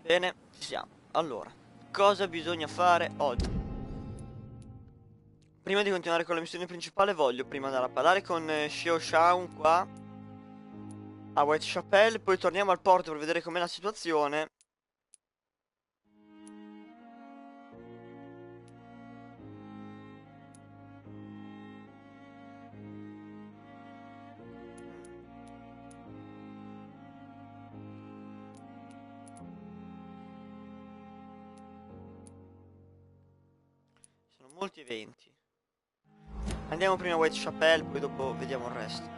Bene, ci siamo. Allora, cosa bisogna fare oggi? Prima di continuare con la missione principale voglio prima andare a parlare con Xiao Shaun qua a Whitechapel, poi torniamo al porto per vedere com'è la situazione. Sono molti eventi. Andiamo prima a Whitechapel, poi dopo vediamo il resto.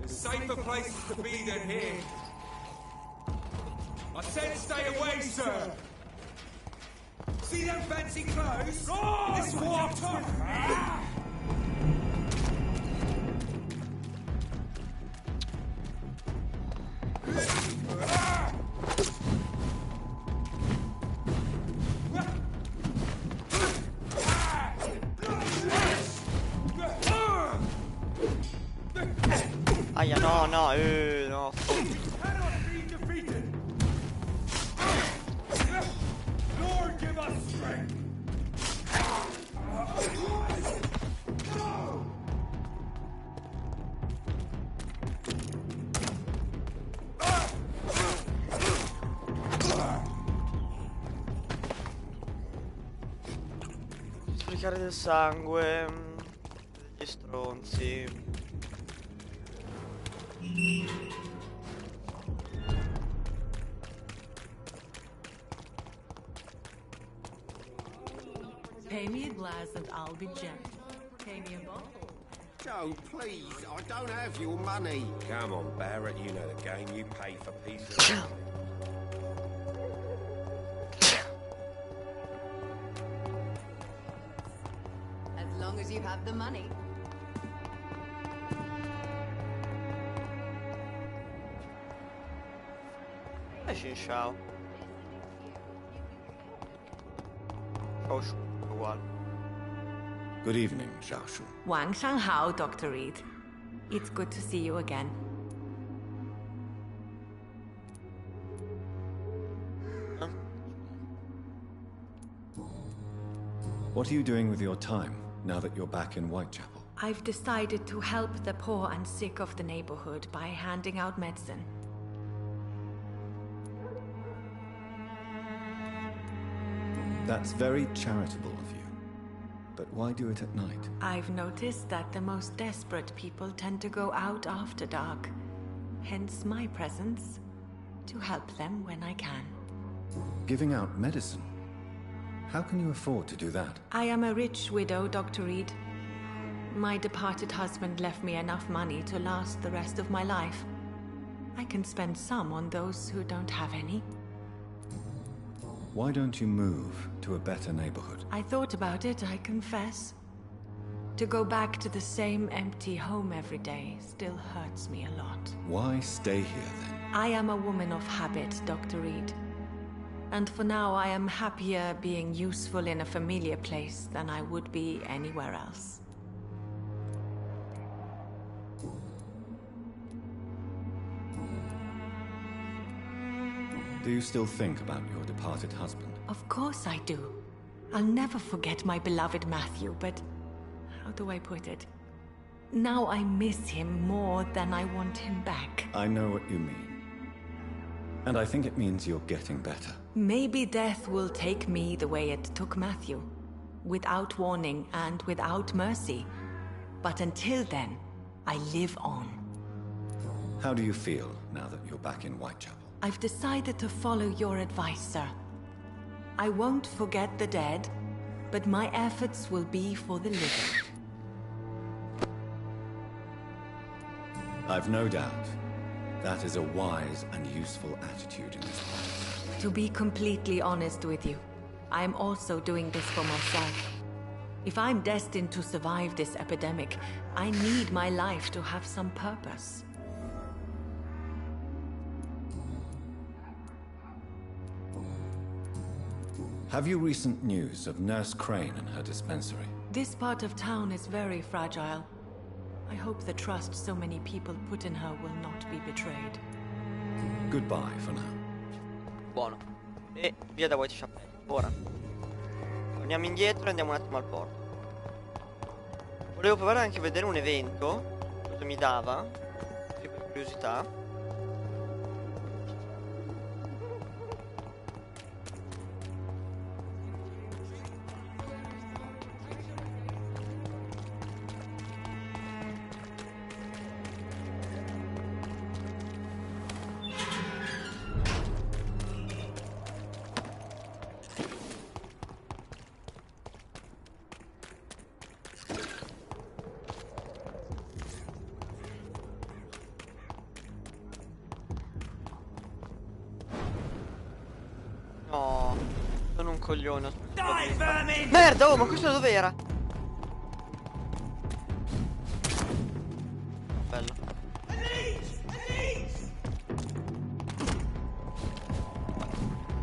Safer places to be than here. I said stay away, sir. See them fancy clothes? This water. Aia, no, no, no. Cannot be defeated. Lord, give us strength. Sprecare del sangue. Degli stronzi. Pay me a glass and I'll be gentle. Pay me a bottle. Joe, please, I don't have your money. Come on, Barrett, you know the game. You pay for pieces. As long as you have the money. Ciao. Uguale. Good evening, Xiaoshu. Wang Shanghao, Dr. Reed. It's good to see you again. What are you doing with your time, now that you're back in Whitechapel? I've decided to help the poor and sick of the neighborhood by handing out medicine. That's very charitable of you. But why do it at night? I've noticed that the most desperate people tend to go out after dark. Hence my presence, to help them when I can. Giving out medicine? How can you afford to do that? I am a rich widow, Dr. Reed. My departed husband left me enough money to last the rest of my life. I can spend some on those who don't have any. Why don't you move to a better neighborhood? I thought about it, I confess. To go back to the same empty home every day still hurts me a lot. Why stay here then? I am a woman of habit, Dr. Reed. And for now I am happier being useful in a familiar place than I would be anywhere else. Do you still think about your departed husband? Of course I do. I'll never forget my beloved Matthew, but how do I put it? Now I miss him more than I want him back. I know what you mean. And I think it means you're getting better. Maybe death will take me the way it took Matthew. Without warning and without mercy. But until then, I live on. How do you feel now that you're back in Whitechapel? I've decided to follow your advice, sir. I won't forget the dead, but my efforts will be for the living. I've no doubt. That is a wise and useful attitude in this place. To be completely honest with you, I'm also doing this for myself. If I'm destined to survive this epidemic, I need my life to have some purpose. Have you recent news of Nurse Crane and her dispensary? This part of town is very fragile. I hope the trust so many people put in her will not be betrayed. Goodbye for now. Buono. E via da White Chapel. Ora torniamo indietro e andiamo un attimo al porto. Volevo provare anche a vedere un evento. Cosa mi dava? Così per curiosità. No, sono un coglione. Die, vermin! Merda, oh, ma questo dov'era? Bello.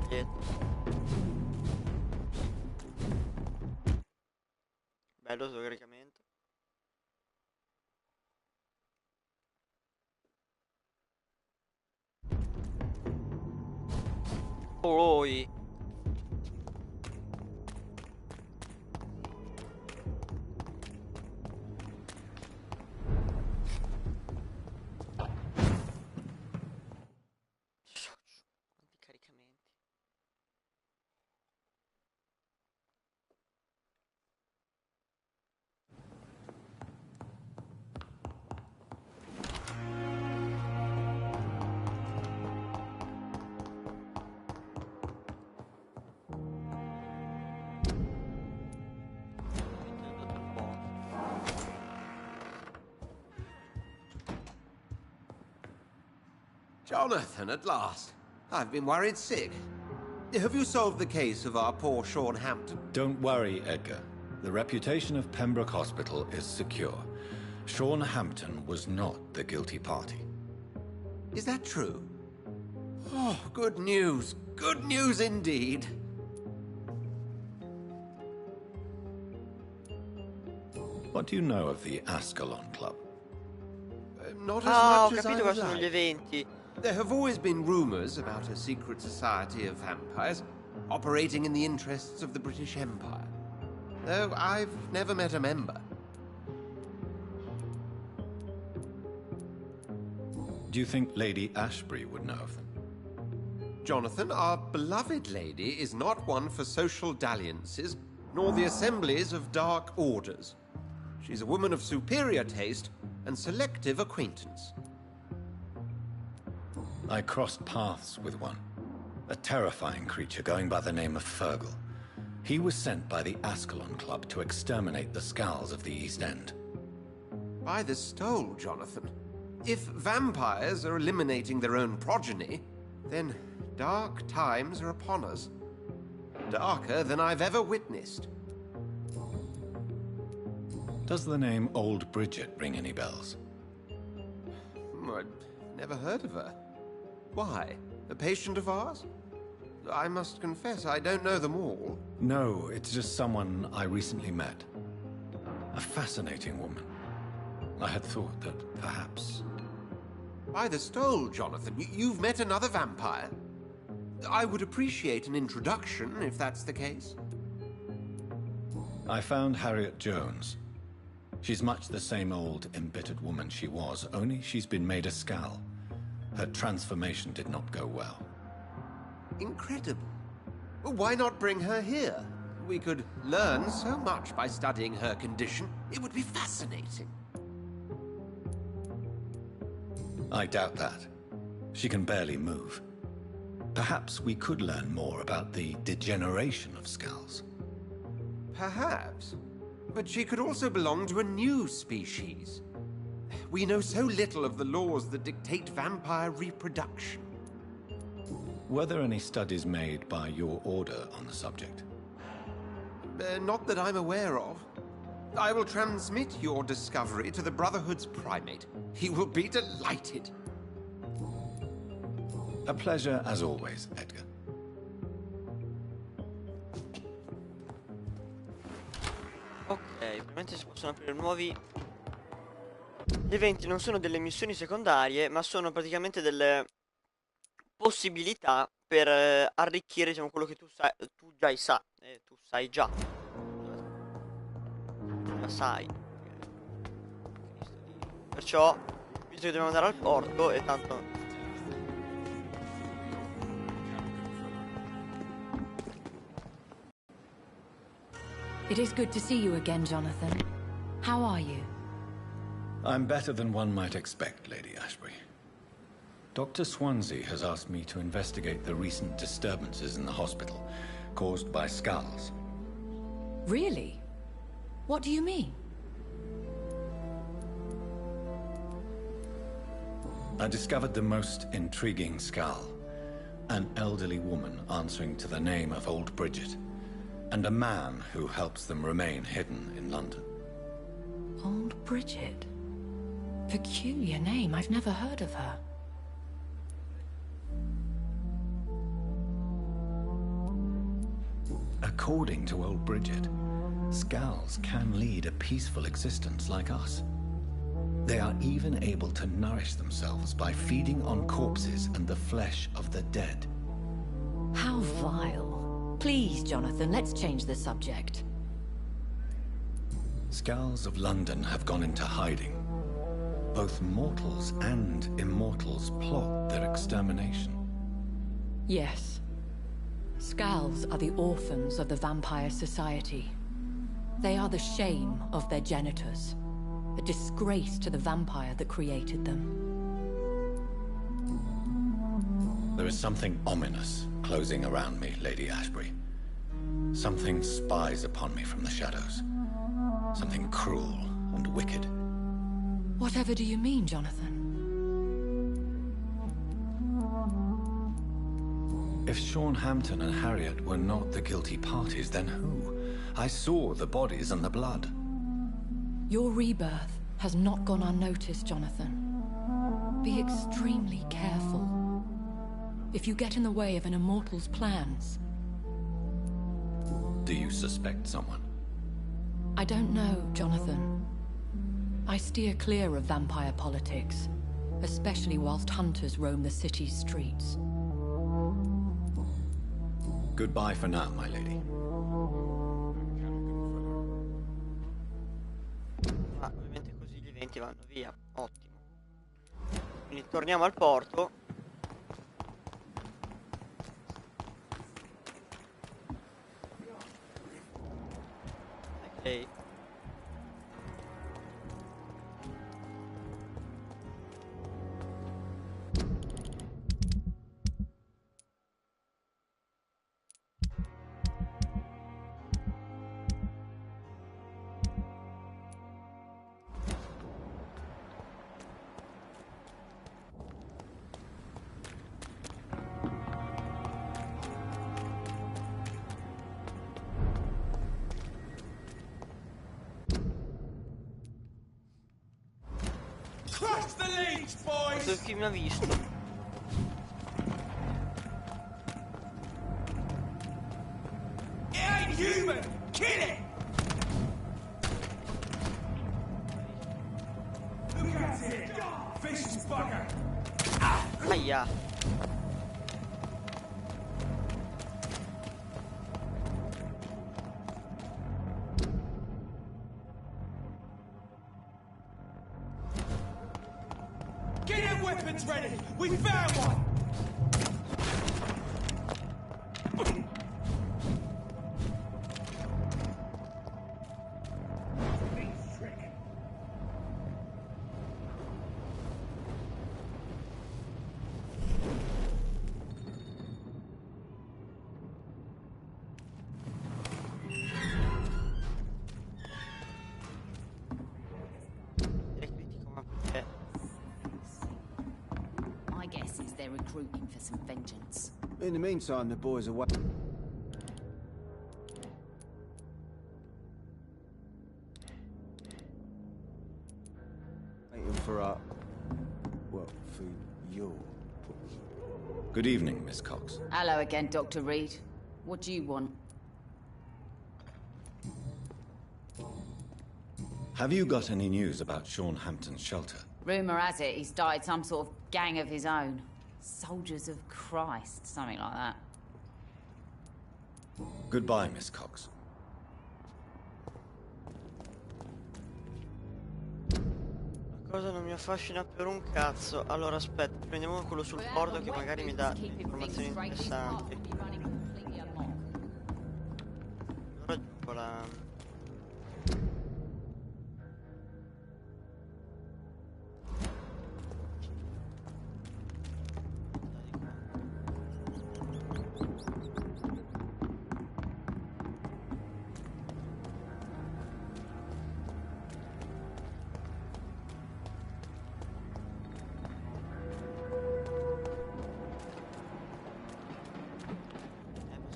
Dietro. Bello sto caricamento. Oi. Quanti caricamenti. Jonathan, at last. I've been worried sick. Have you solved the case of our poor Sean Hampton? Don't worry, Edgar. The reputation of Pembroke Hospital is secure. Sean Hampton was not the guilty party. Is that true? Oh, good news. Good news indeed. What do you know of the Ascalon Club? Not as Ah, ho much as I capito would cosa sono gli like. eventi. There have always been rumors about a secret society of vampires operating in the interests of the British Empire, though I've never met a member. Do you think Lady Ashbury would know of them? Jonathan, our beloved lady is not one for social dalliances, nor the assemblies of dark orders. She's a woman of superior taste and selective acquaintance. I crossed paths with one. A terrifying creature going by the name of Fergal. He was sent by the Ascalon Club to exterminate the Skulls of the East End. By the stole, Jonathan. If vampires are eliminating their own progeny, then dark times are upon us. Darker than I've ever witnessed. Does the name Old Bridget ring any bells? I'd never heard of her. Why? A patient of ours? I must confess, I don't know them all. No, it's just someone I recently met. A fascinating woman. I had thought that perhaps... By the stole, Jonathan, you've met another vampire. I would appreciate an introduction, if that's the case. I found Harriet Jones. She's much the same old, embittered woman she was, only she's been made a Skull. Her transformation did not go well. Incredible. Well, why not bring her here? We could learn so much by studying her condition. It would be fascinating. I doubt that. She can barely move. Perhaps we could learn more about the degeneration of Skulls. Perhaps. But she could also belong to a new species. We know so little of the laws that dictate vampire reproduction. Were there any studies made by your order on the subject? Not that I'm aware of. I will transmit your discovery to the Brotherhood's primate. He will be delighted. A pleasure as always, Edgar. Ok, ovviamente si possono aprire nuovi... Gli eventi non sono delle missioni secondarie, ma sono praticamente delle possibilità per arricchire, diciamo, quello che tu sai, tu già sai, tu sai già. Già sai. Perciò, visto che dobbiamo andare al porto, e tanto... It is good to see you again, Jonathan. How are you? I'm better than one might expect, Lady Ashbury. Dr. Swansea has asked me to investigate the recent disturbances in the hospital, caused by skulls. Really? What do you mean? I discovered the most intriguing skull. An elderly woman answering to the name of Old Bridget, and a man who helps them remain hidden in London. Old Bridget? Peculiar name, I've never heard of her. According to Old Bridget, skulls can lead a peaceful existence like us. They are even able to nourish themselves by feeding on corpses and the flesh of the dead. How vile. Please, Jonathan, let's change the subject. Skulls of London have gone into hiding. Both mortals and immortals plot their extermination. Yes. Skulls are the orphans of the Vampire Society. They are the shame of their genitors. A disgrace to the vampire that created them. There is something ominous closing around me, Lady Ashbury. Something spies upon me from the shadows. Something cruel and wicked. Whatever do you mean, Jonathan? If Sean Hampton and Harriet were not the guilty parties, then who? I saw the bodies and the blood. Your rebirth has not gone unnoticed, Jonathan. Be extremely careful. If you get in the way of an immortal's plans... Do you suspect someone? I don't know, Jonathan. I steer clear of vampire politics, especially whilst hunters roam the city's streets. Goodbye for now, my lady. Ah, ovviamente così gli eventi vanno via. Ottimo. Quindi torniamo al porto. Ok. Crush the leech, boys! Chi mi ha visto? It ain't human! Kill it! Look at it! Vicious bugger! Aia. Get your weapons ready! We found one! Direi critico, ma... recruiting for some vengeance. In the meantime, the boys are waiting. Waiting for well, for your... Good evening, Miss Cox. Hello again, Dr. Reed. What do you want? Have you got any news about Sean Hampton's shelter? Rumour has it he's started some sort of gang of his own. Soldiers of Christ, something like that. Goodbye, Miss Cox. La cosa non mi affascina per un cazzo. Allora aspetta, prendiamo quello sul porto che magari mi dà informazioni interessanti. Allora gioco la...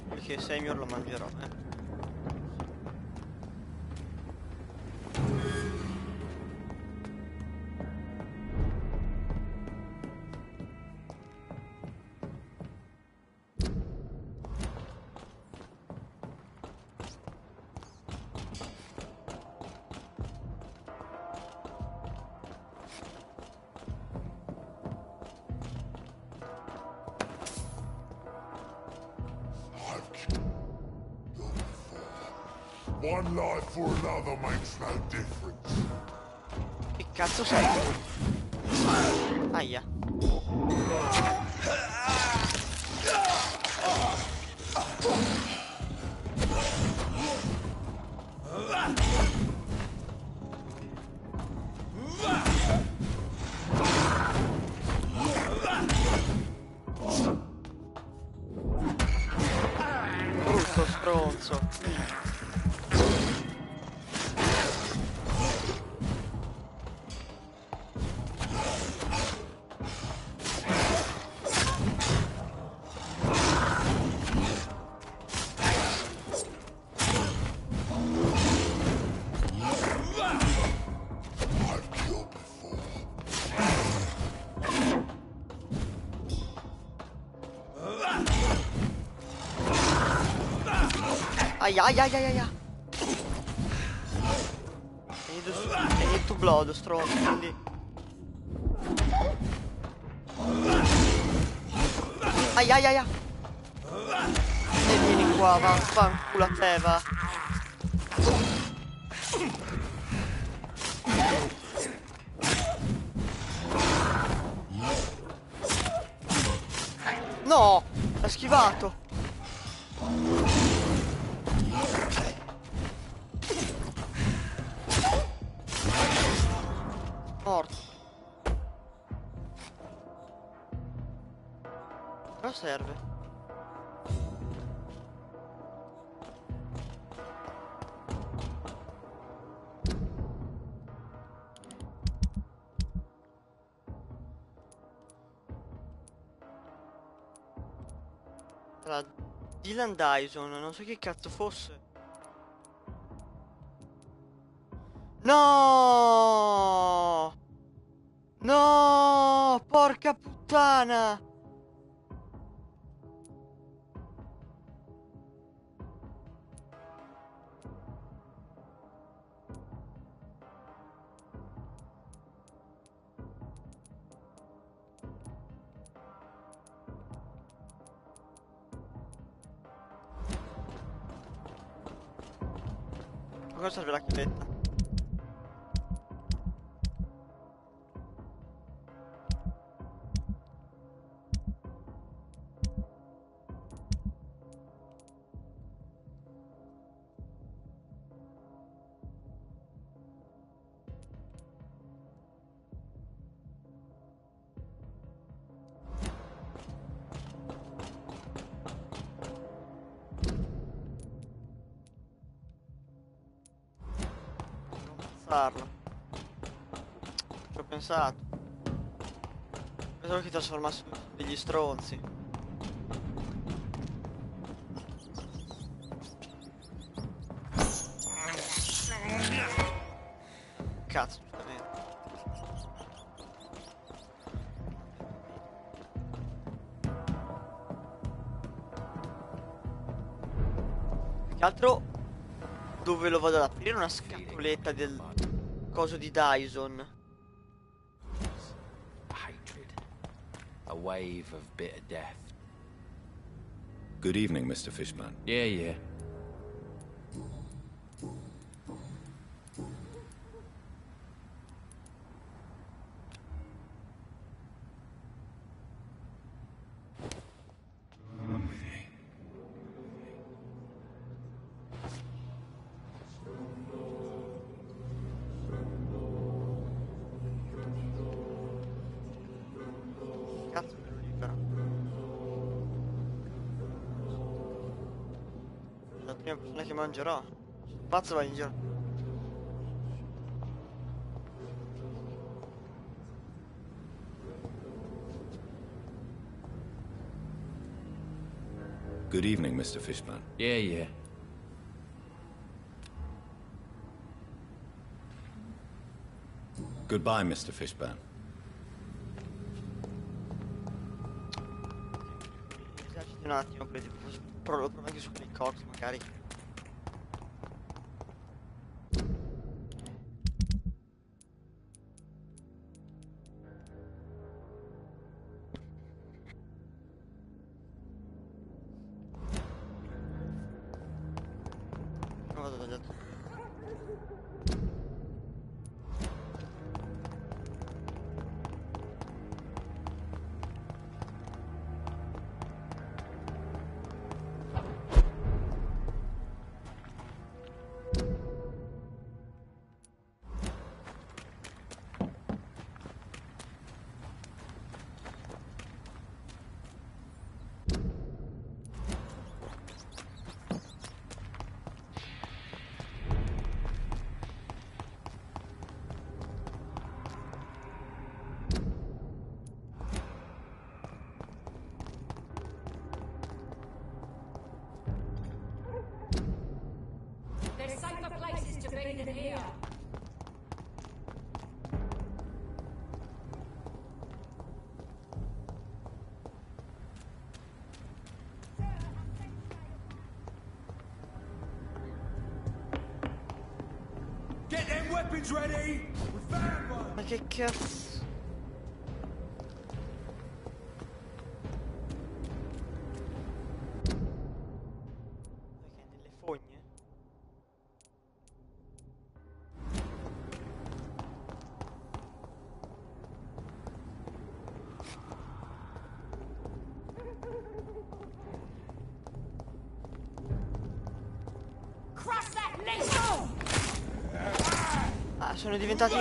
Perché Senior lo mangerò, One life for another makes no difference. Che cazzo sei? Aia. Brutto stronzo. Aia aia aia aia. I need to blood, stronzo, quindi... Aia aia aia. E vieni qua, vaffanculo a te, va. No! L'ha schivato! Morto. Però serve. Allora, Dylan Dyson, non so che cazzo fosse. No! No! Porca puttana! A cosa serve la chiavetta? Farlo. Ci ho pensato. Pensavo che trasformassi Degli stronzi. Cazzo, giustamente. Che altro? Dove lo vado ad aprire? Una scatoletta del coso di Dyson. Hatred. A wave of bitter death. Good evening, Mr. Fishman. Yeah, yeah. Cazzo me lo libera. La prima persona che mangerò. Pazzo va in giro. Good evening, Mr. Fishman. Yeah, yeah. Goodbye, Mr. Fishman. Eserciti un attimo, quelli provo anche su quei cox magari. Non vado dagli altri. There's safer places to be than here. Get them weapons ready! We found one! Ma che cazzo? Perché nelle fogne? Cross that link! Ah, sono diventati...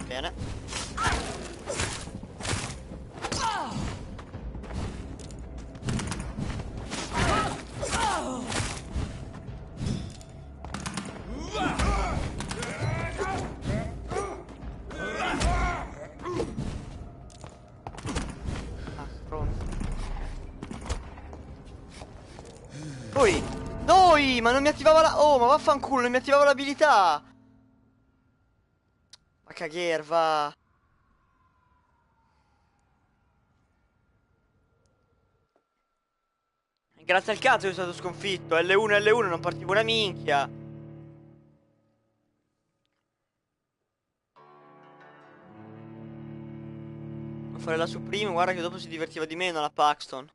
Bene. Ah, stronzo. Poi! Noi! Ma non mi attivava la... Oh, ma vaffanculo, non mi attivava l'abilità! Ma cagher, va! Grazie al cazzo sono stato sconfitto. L1, L1, non partivo una minchia. Devo fare la Supreme, guarda che dopo si divertiva di meno la Paxton.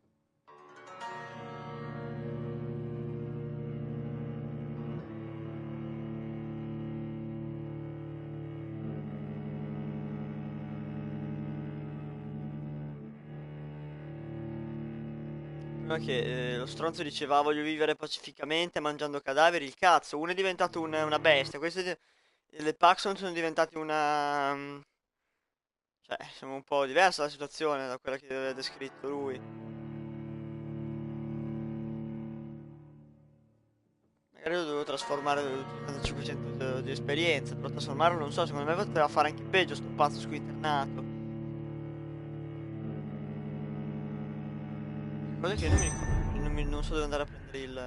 Prima che lo stronzo diceva voglio vivere pacificamente mangiando cadaveri, il cazzo, uno è diventato una bestia, le Paxton sono diventate una... cioè, siamo un po' diversa la situazione da quella che aveva descritto lui. Magari lo dovevo trasformare, dovevo utilizzare 500 di esperienza. Per trasformarlo non so, secondo me poteva fare anche peggio sto pazzo squinternato. Cosa che io non so dove andare a prendere il...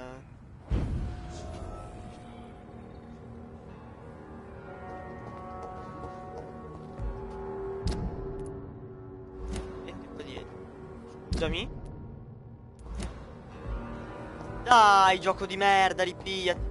Metti qua dietro. Scusami. Dai, gioco di merda, ripigliati.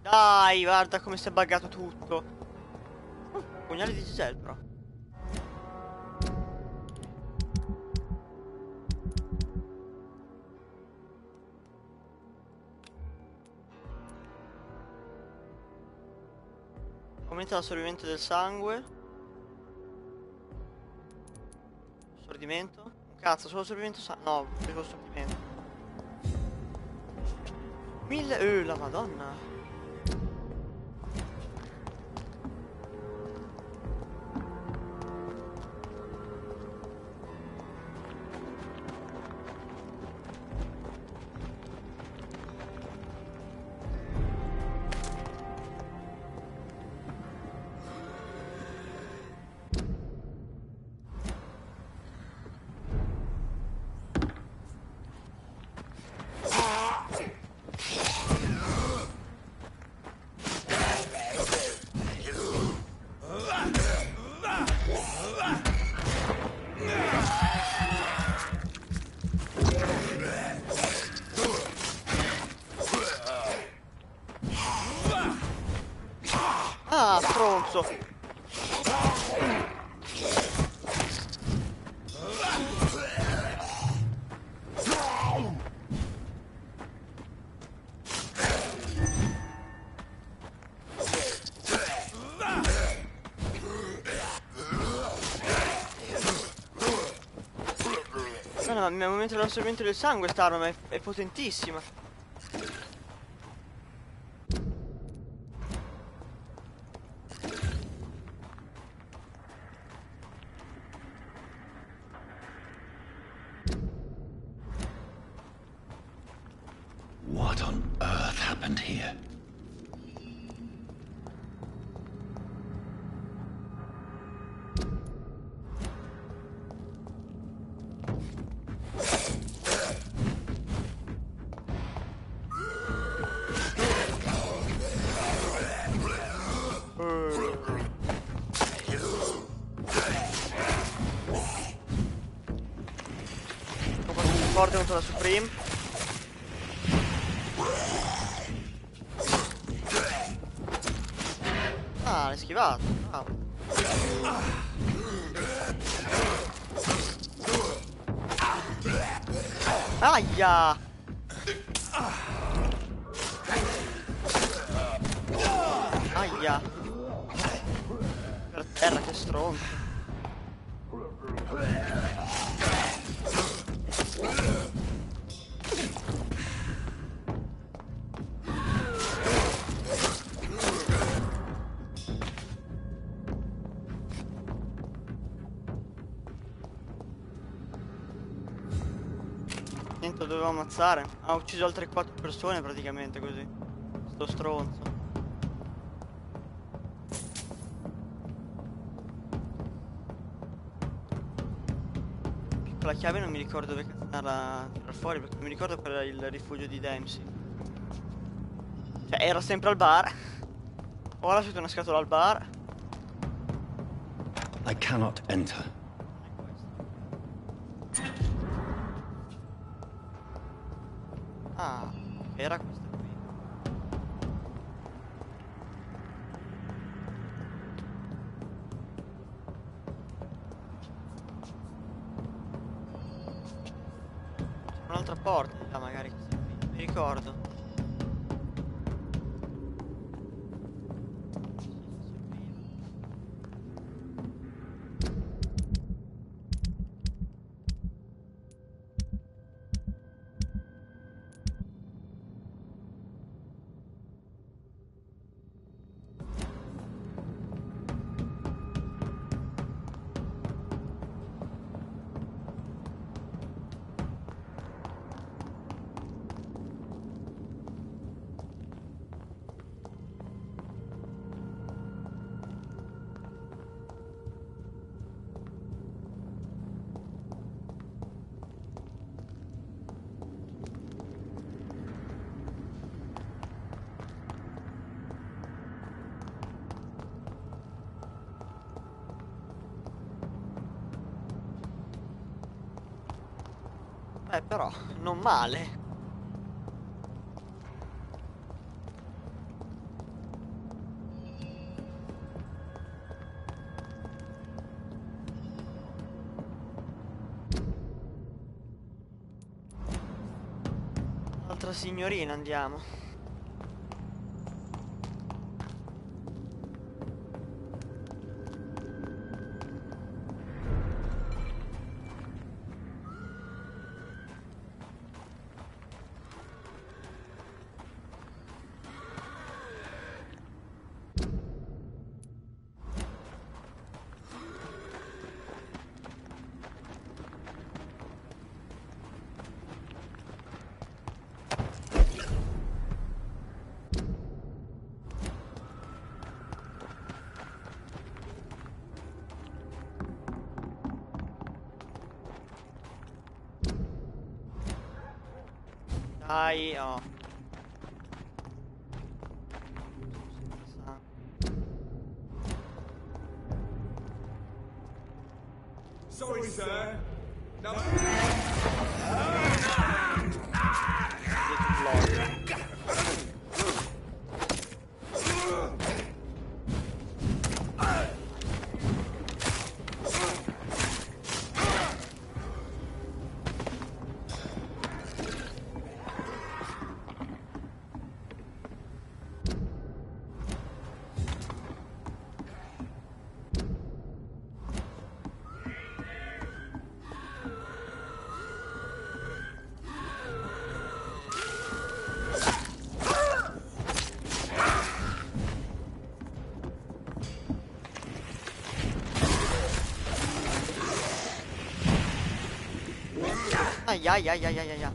Dai, guarda come si è buggato tutto. Pugnale di Giselle però. Aumenta l'assorbimento del sangue. Assorbimento? Un cazzo, solo assorbimento sangue. No, per assorbimento. 1000. La madonna. Ah, stronzo. No, no, nel momento dell'assorbimento del sangue sta arma è potentissima. What on earth happened here? Forte contro la Supreme. Ah, l'hai schivato. Bravo. Aia! Aia! Per terra, che stronzo. Niente, lo dovevo ammazzare. Ha ucciso altre 4 persone praticamente così. Sto stronzo. Piccola chiave, non mi ricordo dove andare a tirare fuori, perché non mi ricordo qual era il rifugio di Dempsey. Cioè, era sempre al bar. Ho lasciato una scatola al bar. I cannot enter. Ah, era questa qui. C'è un'altra porta di là magari che sia qui. Mi ricordo. Però, non male. Altra signorina, andiamo. Dai, oh. Sorry, sir. No. Ai ai ai ai ai ai.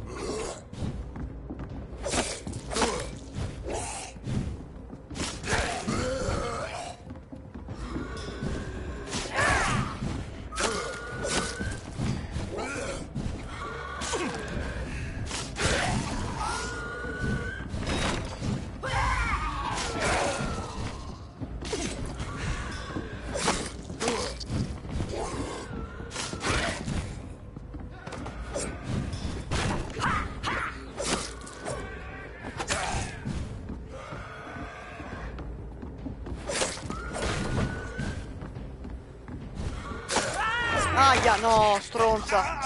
Aia, no, stronza.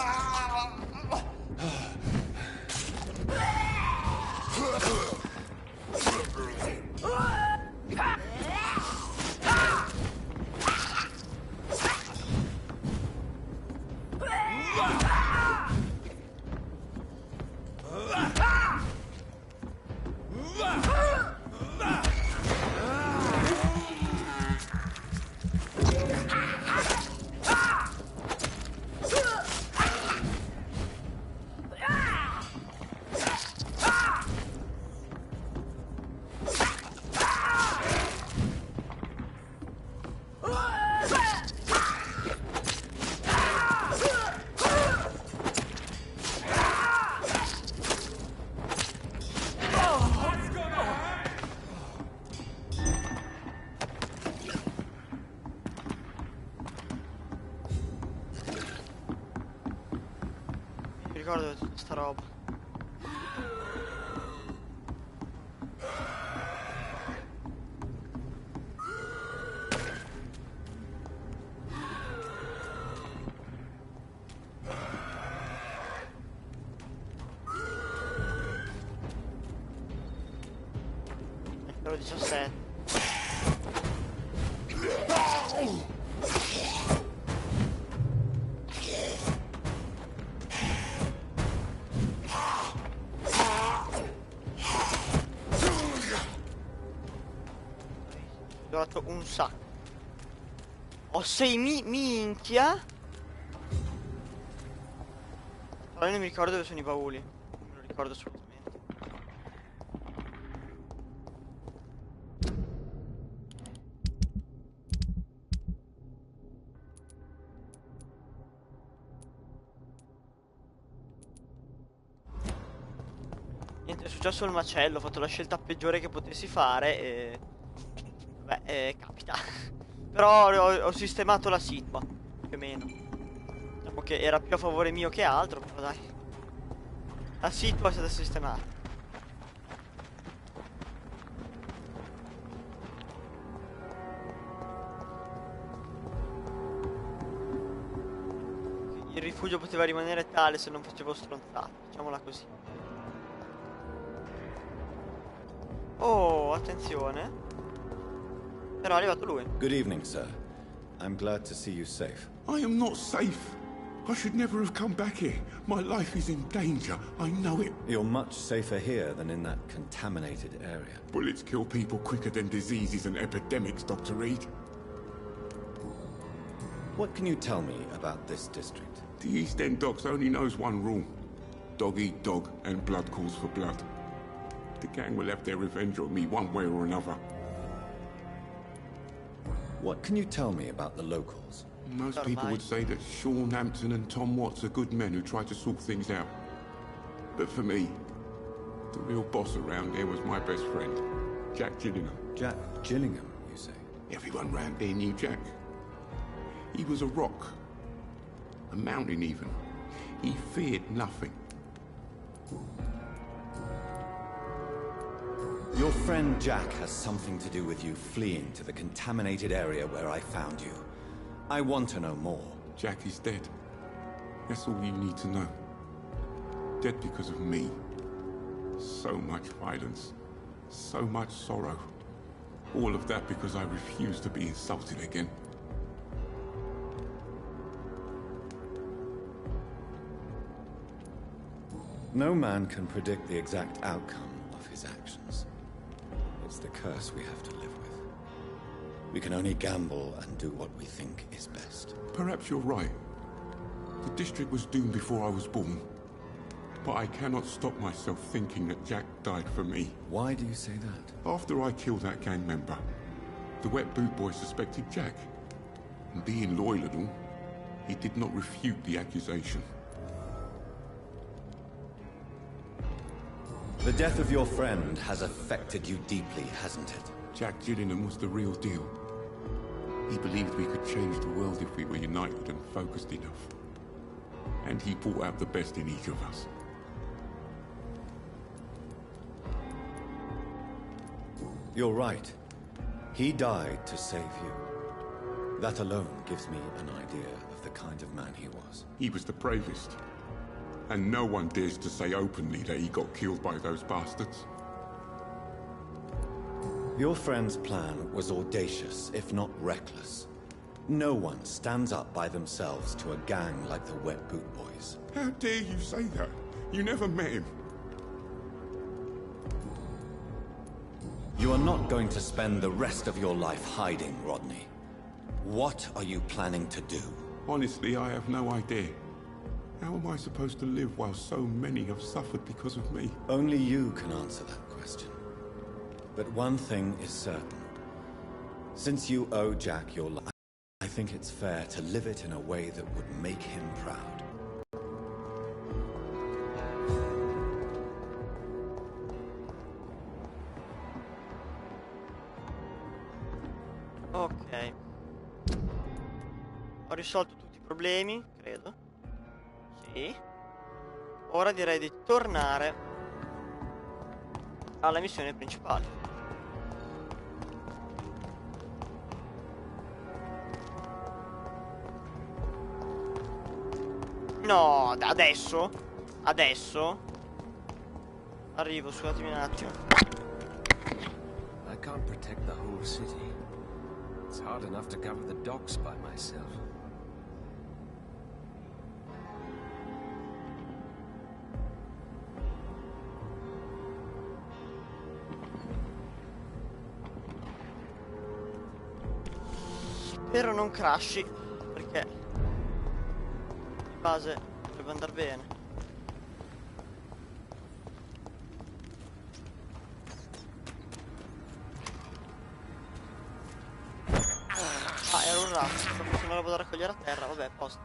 ricordo di tutta sta roba. Ero 17. Ho dato un sacco. Ho 6 minchia. Però io non mi ricordo dove sono i bauli. Non me lo ricordo assolutamente. Niente, è successo il macello, ho fatto la scelta peggiore che potessi fare e... Beh, capita. Però ho sistemato la situa, più o meno. Diciamo che era più a favore mio che altro, però dai. La situa è stata sistemata. Il rifugio poteva rimanere tale se non facevo stronzate, diciamola così. Oh, attenzione. Però è arrivato lui. Good evening, sir. I'm glad to see you safe. I am not safe. I should never have come back here. My life is in danger. I know it. You're much safer here than in that contaminated area. Bullets kill people quicker than diseases and epidemics, Dr. Reed. What can you tell me about this district? The East End Docks only knows one rule. Dog eat dog, and blood calls for blood. The gang will have their revenge on me one way or another. What can you tell me about the locals? Most people would say that Sean Hampton and Tom Watts are good men who try to sort things out. But for me, the real boss around here was my best friend, Jack Gillingham. Jack Gillingham, you say? Everyone round here knew Jack. He was a rock. A mountain even. He feared nothing. Your friend Jack has something to do with you fleeing to the contaminated area where I found you. I want to know more. Jack is dead. That's all you need to know. Dead because of me. So much violence. So much sorrow. All of that because I refused to be insulted again. No man can predict the exact outcome of his actions. It's the curse we have to live with. We can only gamble and do what we think is best. Perhaps you're right. The district was doomed before I was born. But I cannot stop myself thinking that Jack died for me. Why do you say that? After I killed that gang member, the Wet Boot Boy suspected Jack. And being loyal and all, he did not refute the accusation. The death of your friend has affected you deeply, hasn't it? Jack Gillingham was the real deal. He believed we could change the world if we were united and focused enough. And he brought out the best in each of us. You're right. He died to save you. That alone gives me an idea of the kind of man he was. He was the bravest. And no one dares to say openly that he got killed by those bastards. Your friend's plan was audacious, if not reckless. No one stands up by themselves to a gang like the Wet Boot Boys. How dare you say that? You never met him. You are not going to spend the rest of your life hiding, Rodney. What are you planning to do? Honestly, I have no idea. How am I supposed to live while so many have suffered because of me? Only you can answer that question. But one thing is certain. Since you owe Jack your life, I think it's fair to live it in a way that would make him proud. Ok. Ho risolto tutti i problemi, credo. Sì. Ora direi di tornare alla missione principale. No, adesso? Adesso? Arrivo, scusatemi un attimo. I can't protect the whole city. It's hard enough to cover the docks by myself. Spero non crashi, perché di base dovrebbe andare bene. Ah, era un razzo, sto facendo una roba da raccogliere a terra, vabbè, posto.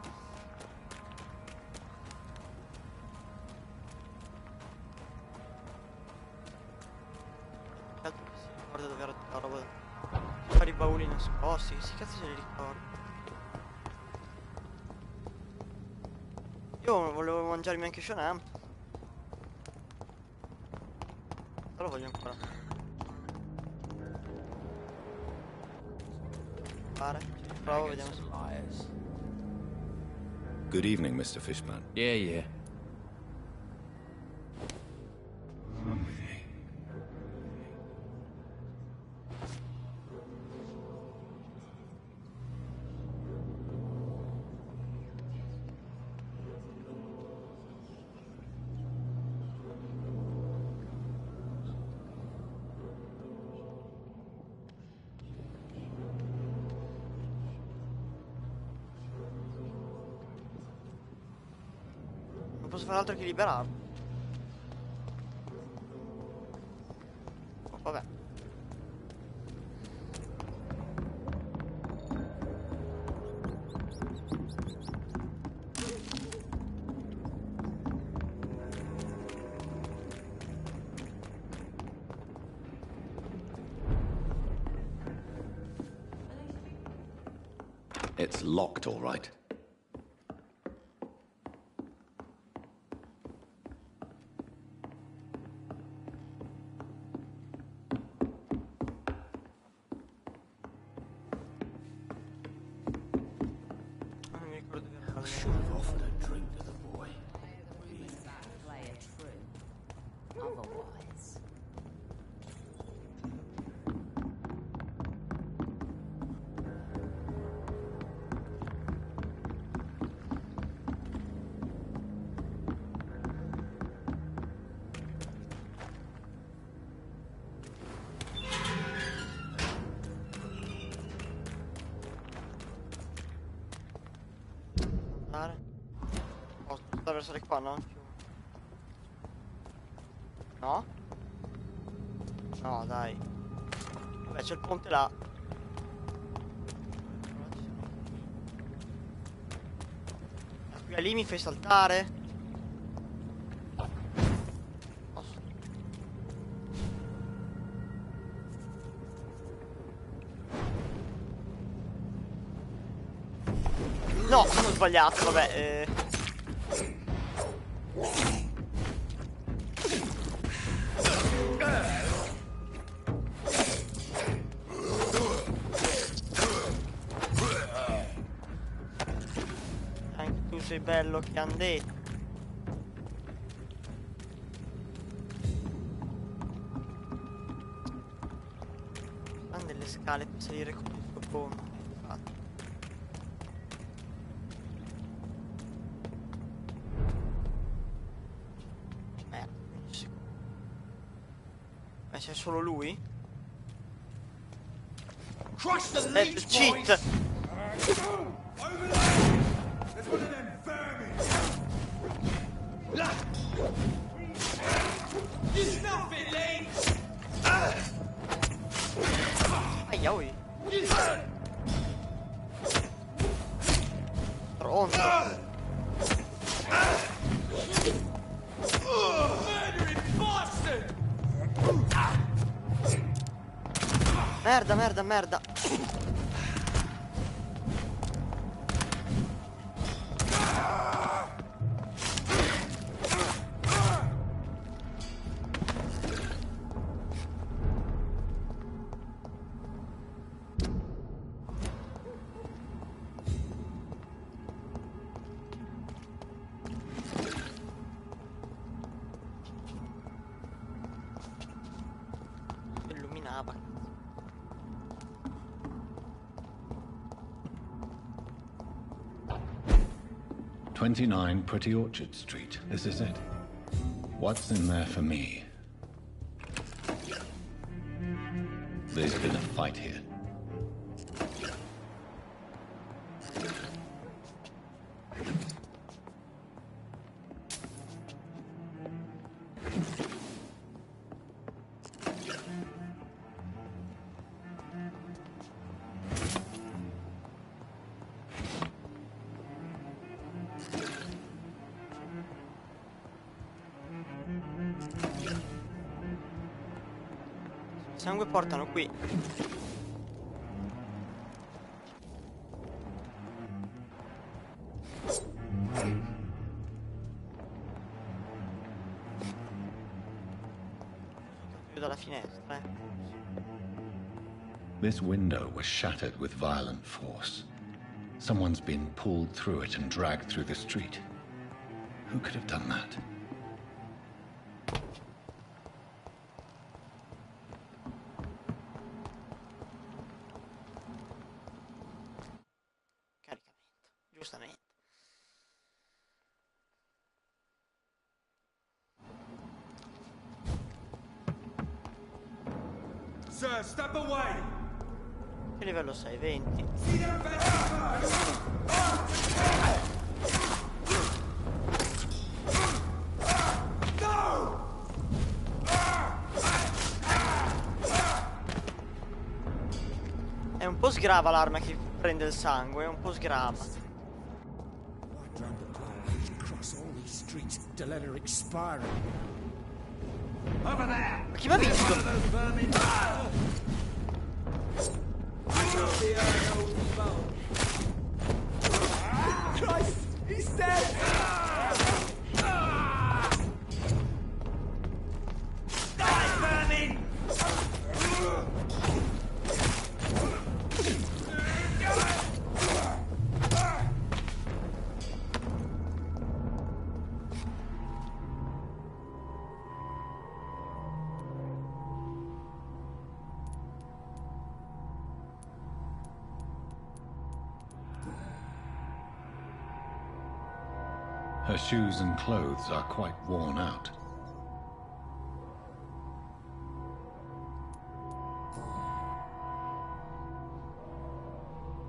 Cazzo, si ricorda dove era tutta la roba da fare i bauli nascosti, che si cazzo se li ricordo. Io volevo mangiarmi anche Shonen. Ma lo voglio ancora fare. Ci provo, vediamo se... Good evening, Mr. Fishman. Yeah. Non posso fare altro che liberarlo. Oh, vabbè. It's locked, all right. Non mi ricordo che era. Should have offered a drink to the boy. Play it true. Otherwise. Posso attraversare qua, no? No? No, dai. Vabbè, c'è il ponte là. Qui lì mi fai saltare. Posso. No, sono sbagliato, vabbè. Anche tu sei bello che han detto. Hanno delle scale per salire con il suo ponte, infatti. Ma c'è solo lui? Crush the leech, cheat! boys! Over there! There's one of them vermin! You snuff it, leech! Aia, oi! Pronto! Murdering bastard! Merda, merda, merda! 29 Pretty Orchard Street. This is it. What's in there for me? There's been a fight here. Sangue portano qui. Più dalla finestra, This window was shattered with violent force. Someone's been pulled through it and dragged through the street. Who could have done that? Giustamente. Sir, step away! Che livello sei? 20. See that fencing No! È un po' sgrava l'arma che prende il sangue, è un po' sgrava. Why round the cloud across all these streets to let her expire? Over there! Ma chi mi ha visto? Christ! He's dead! Die, vermin! Her shoes and clothes are quite worn out.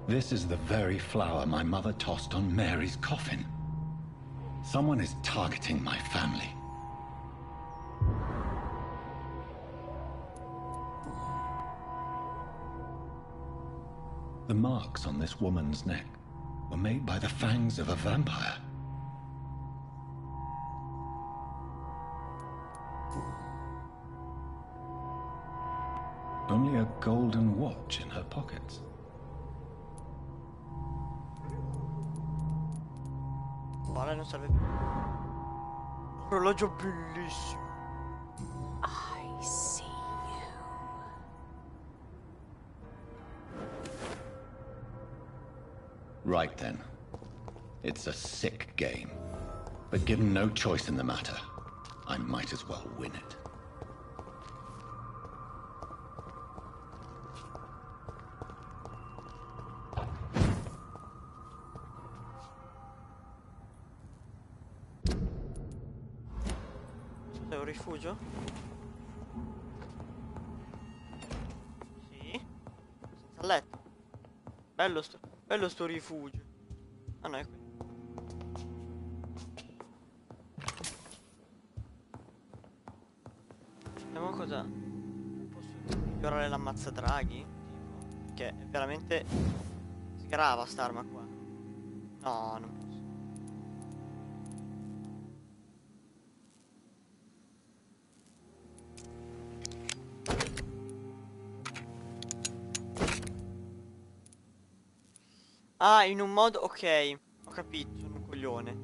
This is the very flower my mother tossed on Mary's coffin. Someone is targeting my family. The marks on this woman's neck were made by the fangs of a vampire. Only a golden watch in her pockets. Lei non serve più. Orologio bellissimo. I see you. Right then. It's a sick game. But given no choice in the matter, I might as well win it. È un rifugio? Sì. Senza letto. Bello sto rifugio. Ah no, è qui. Vediamo cosa. Posso migliorare l'ammazzadraghi? Tipo. Che è veramente sgrava sta arma qua. No, non posso. Ah, in un modo... Ok, ho capito, sono un coglione.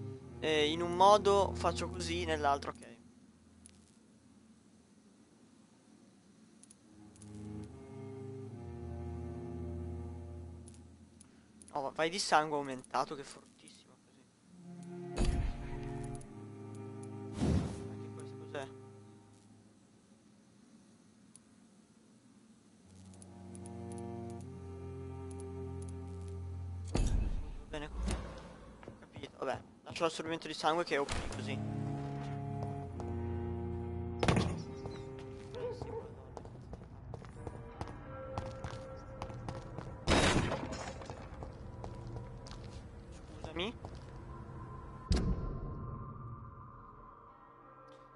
In un modo faccio così, nell'altro ok. Oh, vai di sangue aumentato, che è fortissimo così. Anche questo cos'è? Bene, ho capito, vabbè, lascia Faccio l'assorbimento di sangue che è OP così. Scusami.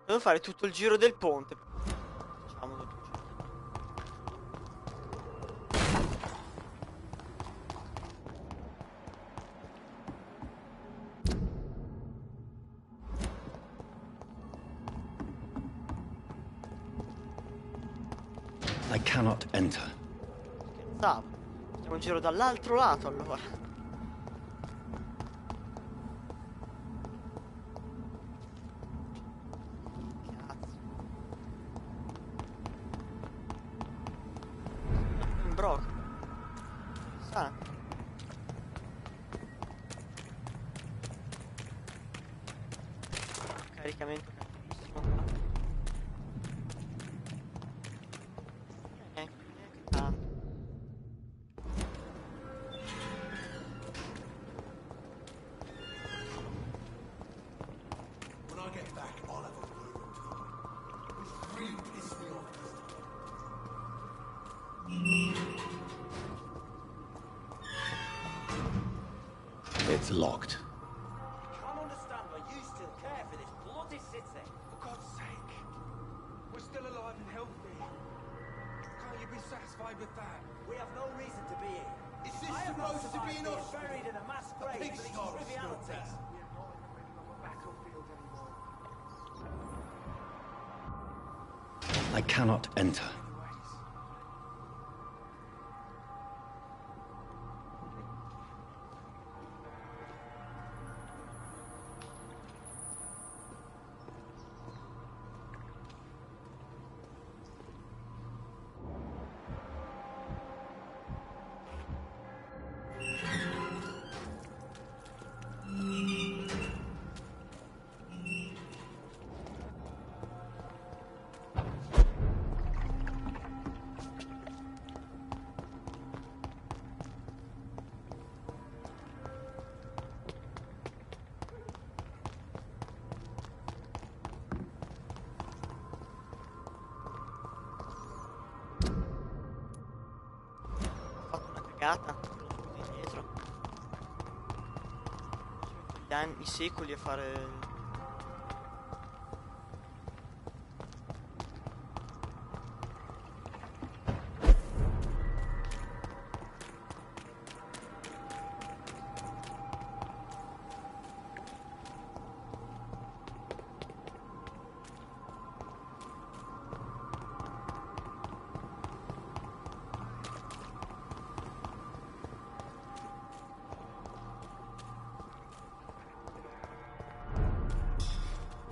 Devo fare tutto il giro del ponte. Facciamo tutto il giro. I cannot enter. Scherzavo. Facciamo il giro dall'altro lato allora. Cazzo. Un broco. Sa. Caricamento cattivissimo. Neanche tanto. When I get back, I'll have a word or two. It's really pissed me off. It's locked. Can't understand why you still care for this bloody city. For God's sake. We're still alive and healthy. Can't you be satisfied with that? We have no reason to be here. Is this I have no supposed to be survived an being hospital? buried in a mass grave for these pigsty or a trivialities. We're not in the middle of a battlefield anymore. I cannot enter. Anyways. Ho fatto una cagata. Indietro. Gli anni, i secoli a fare.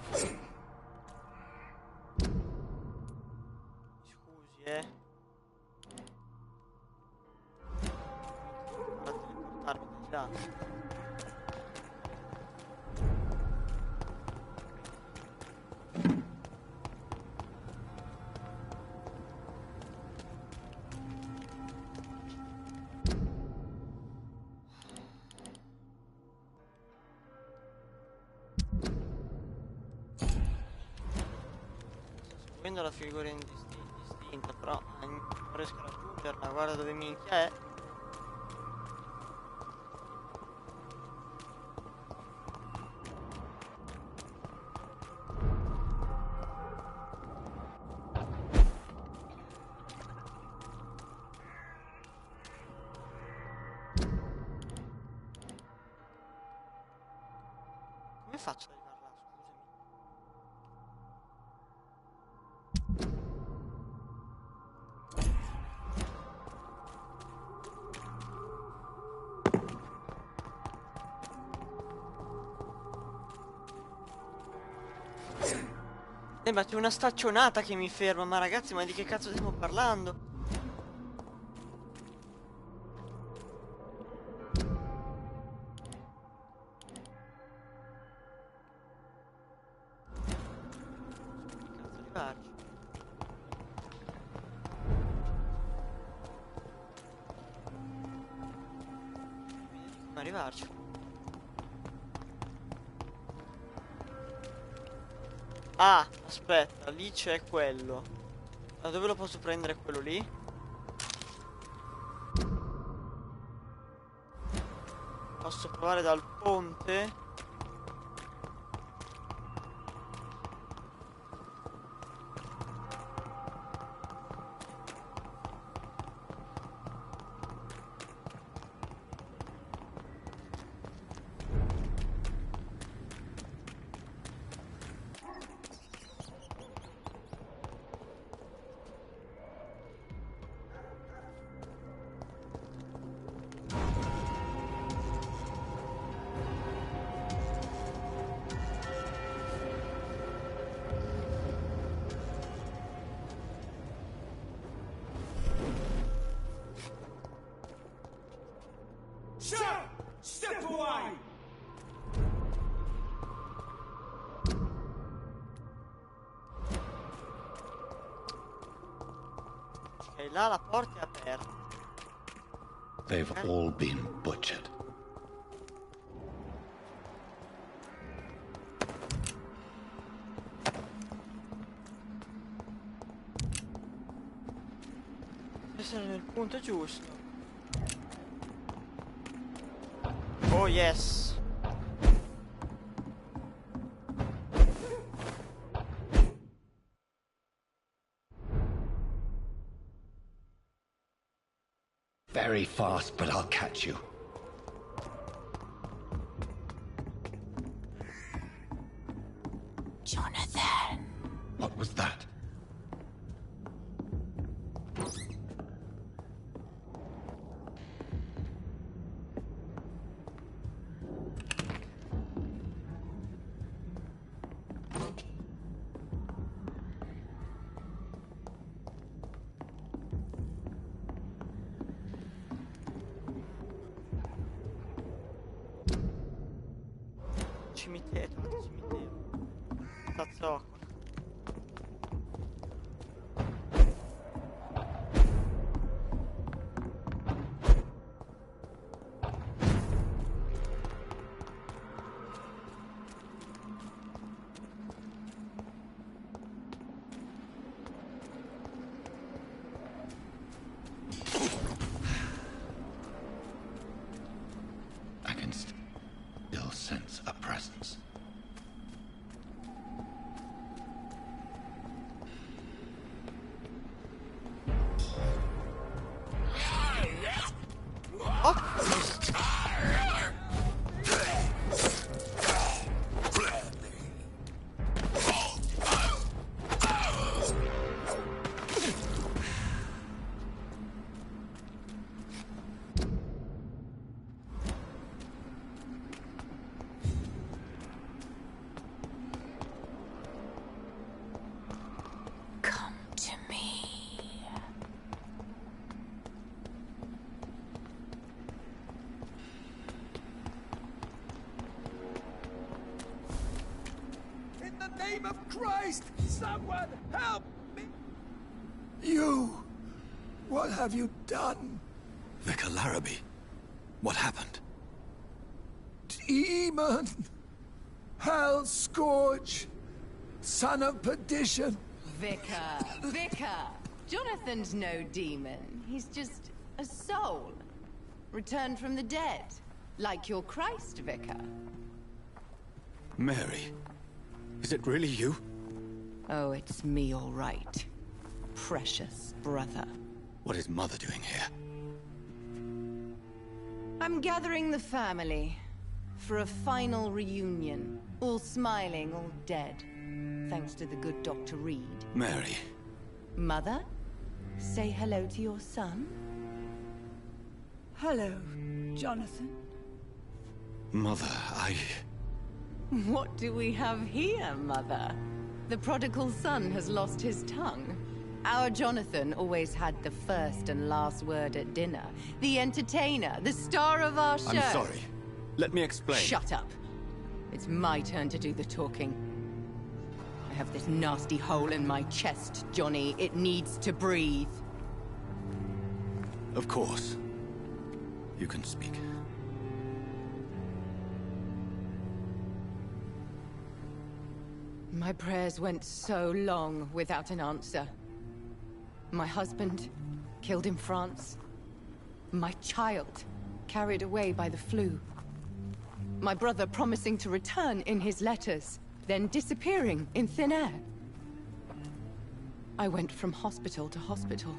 Scusi, Guardate di portarmi da là. Seguendo la figura distinta, però non riesco a raggiungerla. Guarda dove minchia è. Come faccio ad arrivare là? Scusami. Ma c'è una staccionata che mi ferma, ma ragazzi, ma di che cazzo stiamo parlando? Cazzo arrivarci? Come arrivarci? Ah, aspetta, lì c'è quello. Da dove lo posso prendere quello lì? Posso provare dal ponte? Sir! Step away! Ok, là la porta è aperta. They've all been butchered. Deve essere nel punto giusto. Oh yes. Very fast, but I'll catch you. Jonathan. What was that? Cimitero, cimitero. Tazzocco. I can still sense a presence. Come to me. In the name of Christ, someone help me! You! What have you done? Vicar Larrabee, what happened? Demon! Hell scourge! Son of perdition! Vicar! Jonathan's no demon. He's just a soul. Returned from the dead. Like your Christ, Vicar. Mary, is it really you? Oh, it's me, all right. Precious brother. What is Mother doing here? I'm gathering the family for a final reunion. All smiling, all dead. Thanks to the good Dr. Reed. Mary. Mother, say hello to your son. Hello, Jonathan. Mother, What do we have here, Mother? The prodigal son has lost his tongue. Our Jonathan always had the first and last word at dinner. The entertainer, the star of our show. I'm sorry. Let me explain. Shut up. It's my turn to do the talking. I have this nasty hole in my chest, Johnny. It needs to breathe. Of course. You can speak. My prayers went so long without an answer. My husband, killed in France. My child, carried away by the flu. My brother promising to return in his letters, then disappearing in thin air. I went from hospital to hospital.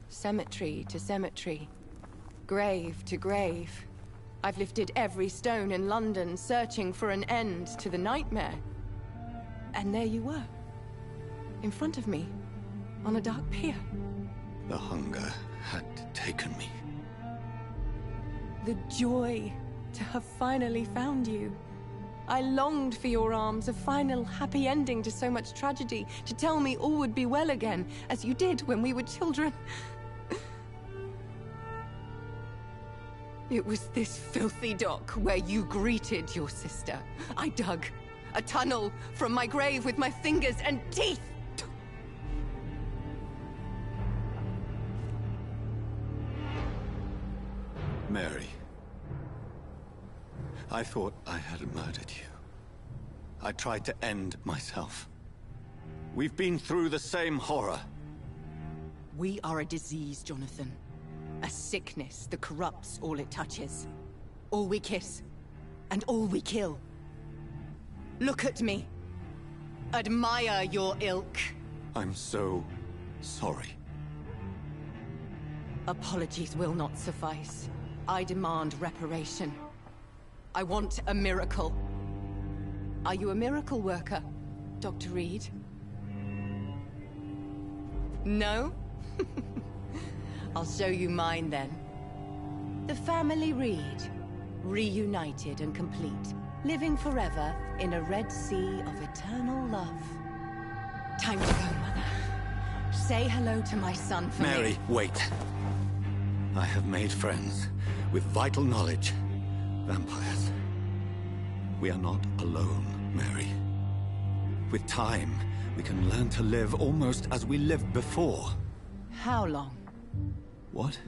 Cemetery to cemetery. Grave to grave. I've lifted every stone in London, searching for an end to the nightmare. And there you were. In front of me. On a dark pier. The hunger had taken me. The joy to have finally found you. I longed for your arms, a final happy ending to so much tragedy, to tell me all would be well again, as you did when we were children. It was this filthy dock where you greeted your sister. I dug a tunnel from my grave with my fingers and teeth. Mary, I thought I had murdered you. I tried to end myself. We've been through the same horror. We are a disease, Jonathan. A sickness that corrupts all it touches. All we kiss, and all we kill. Look at me. Admire your ilk. I'm so sorry. Apologies will not suffice. I demand reparation. I want a miracle. Are you a miracle worker, Dr. Reed? No? I'll show you mine then. The family Reed, reunited and complete, living forever in a red sea of eternal love. Time to go, Mother. Say hello to my son for me. Mary, wait. I have made friends with vital knowledge. Vampires. We are not alone, Mary. With time, we can learn to live almost as we lived before. How long? What?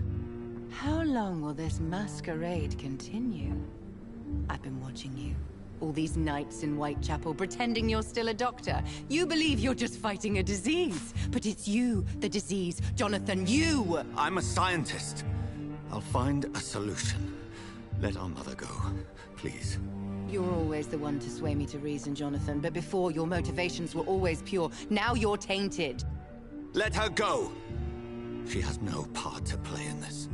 How long will this masquerade continue? I've been watching you. All these nights in Whitechapel, pretending you're still a doctor. You believe you're just fighting a disease. But it's you, the disease. Jonathan, you! I'm a scientist. I'll find a solution. Let our mother go, please. You're always the one to sway me to reason, Jonathan. But before, your motivations were always pure. Now you're tainted. Let her go! She has no part to play in this.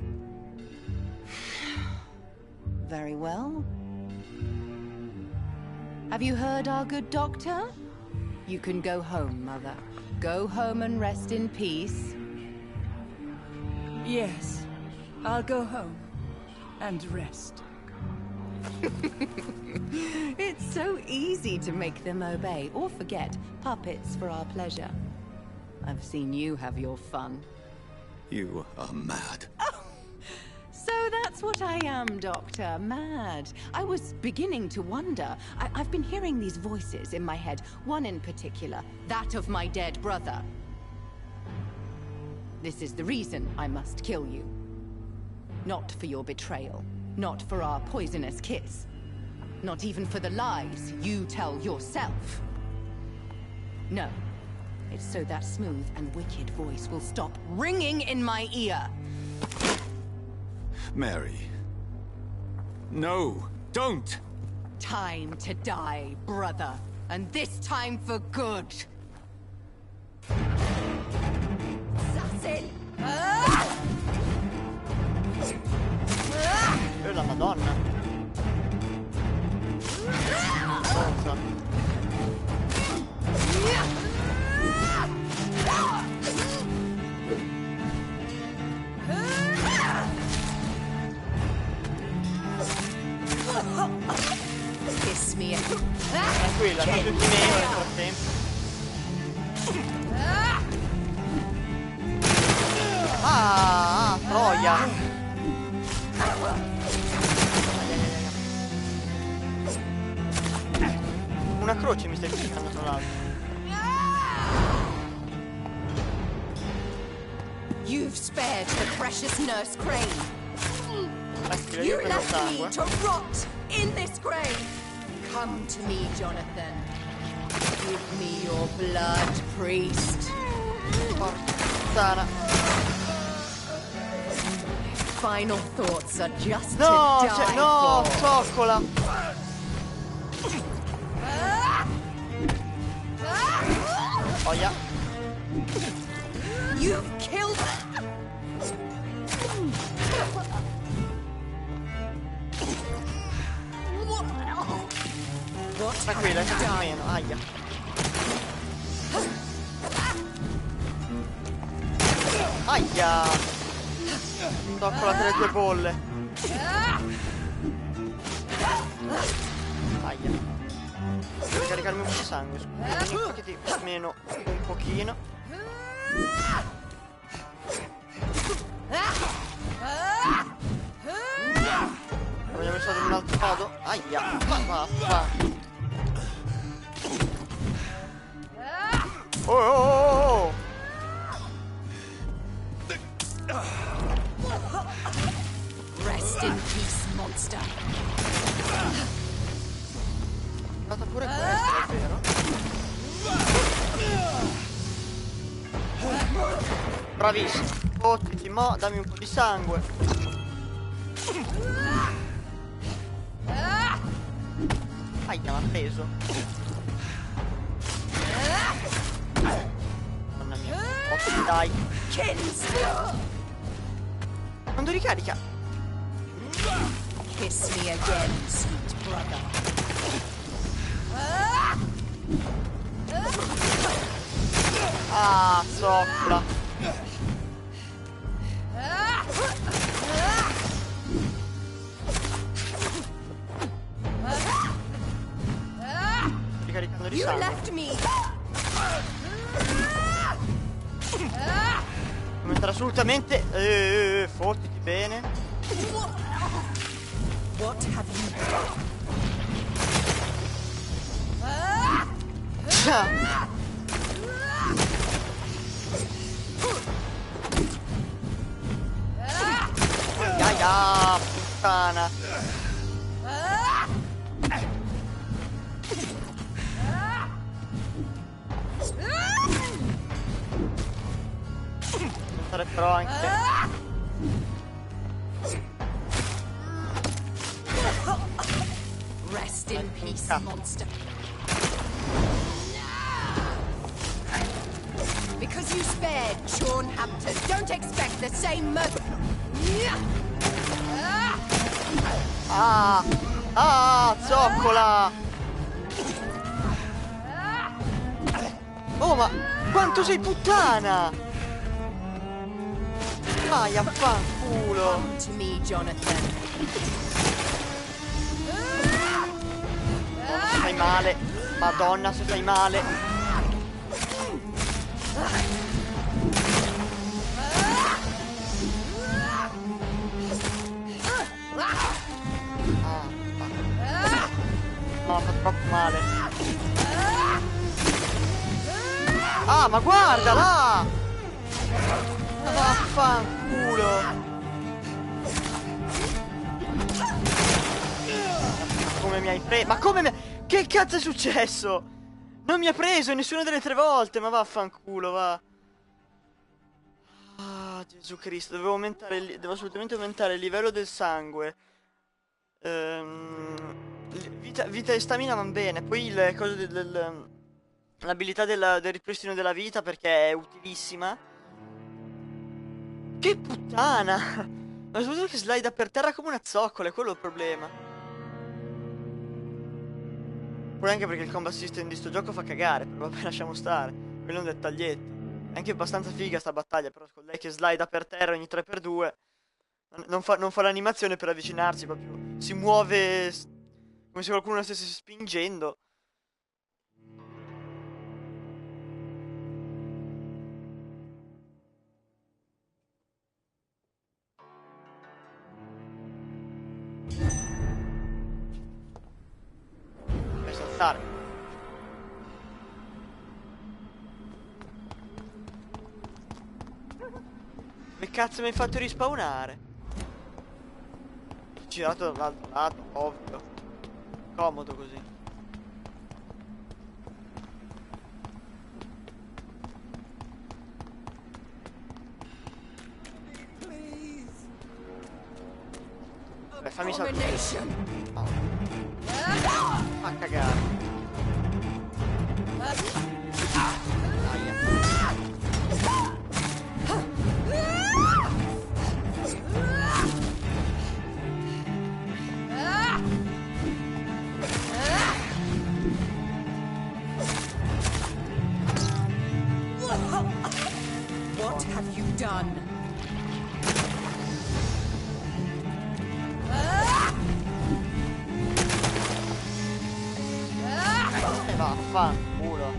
Very well. Have you heard our good doctor? You can go home, Mother. Go home and rest in peace. Yes. I'll go home. And rest. It's so easy to make them obey, or forget. Puppets for our pleasure. I've seen you have your fun. You are mad. Oh, so that's what I am, Doctor. Mad. I was beginning to wonder. I've been hearing these voices in my head. One in particular. That of my dead brother. This is the reason I must kill you. Not for your betrayal. Not for our poisonous kiss. Not even for the lies you tell yourself. No. It's so that smooth and wicked voice will stop ringing in my ear. Mary. No, don't! Time to die, brother. And this time for good. Assassin! La Madonna. Forza. Kiss me. Tranquilla, fa tutti i miei nel frattempo. Ah, troia. Una croce mi stai cercando tra l'altro. You've spared the precious nurse Crane. You left me to rot in this grave. Come to me, Jonathan. Give me your blood, priest. Porca puttana. Final thoughts are just No, to die no, for. zoccola. Oia. You've killed. Tranquilla, è meno. Aia. Aia. Zoccola tra le tue bolle. Aia. Devo caricarmi un po' di sangue, scusa. Che ti meno un pochino. Vogliamo usare in un altro modo? Aia. Vaffa. Oh, oh, oh, oh. Rest in peace, monster. È andata pure questa, è vero? Bravissimo. Fottiti, mo, dammi un po' di sangue. Aia, l'ha preso. Mamma mia. Fottiti, dai. Quando ricarica? Kiss me again, sweet brother. Ah, zoccola. Ricaricando di You sangue. left me. Non entra assolutamente. Fottiti bene. What have you done? Aia, puttana. Stare però anche. Rest in peace, monster. Because you spared Sean Hampton, don't expect the same mercy. Ah! Ah! Zoccola! Oh, ma quanto sei puttana! Vai a fanculo! Come to me, Jonathan. Madonna, se fai male! Madonna, se fai male! No, fa troppo male. Ah, ma guarda là! Vaffanculo! Come mi hai preso? Ma come mi... Che cazzo è successo? Non mi ha preso nessuna delle 3 volte, ma vaffanculo, va. Ah, Gesù Cristo, devo aumentare, devo assolutamente aumentare il livello del sangue. Vita e stamina vanno bene. Poi le cose l'abilità del ripristino della vita, perché è utilissima. Che puttana! Ma soprattutto che slida per terra come una zoccola, è quello il problema. Poi anche perché il combat system di sto gioco fa cagare, però vabbè, lasciamo stare. Quello è un dettaglietto. È anche abbastanza figa sta battaglia, però con lei che slida per terra ogni 3x2 non fa l'animazione per avvicinarsi, proprio si muove come se qualcuno la stesse spingendo. Per saltare. Che cazzo mi hai fatto rispawnare? Girato dall'altro lato, ovvio. Comodo così. Vabbè, fammi saltare. Fa cagare. What have you done? Vaffanculo.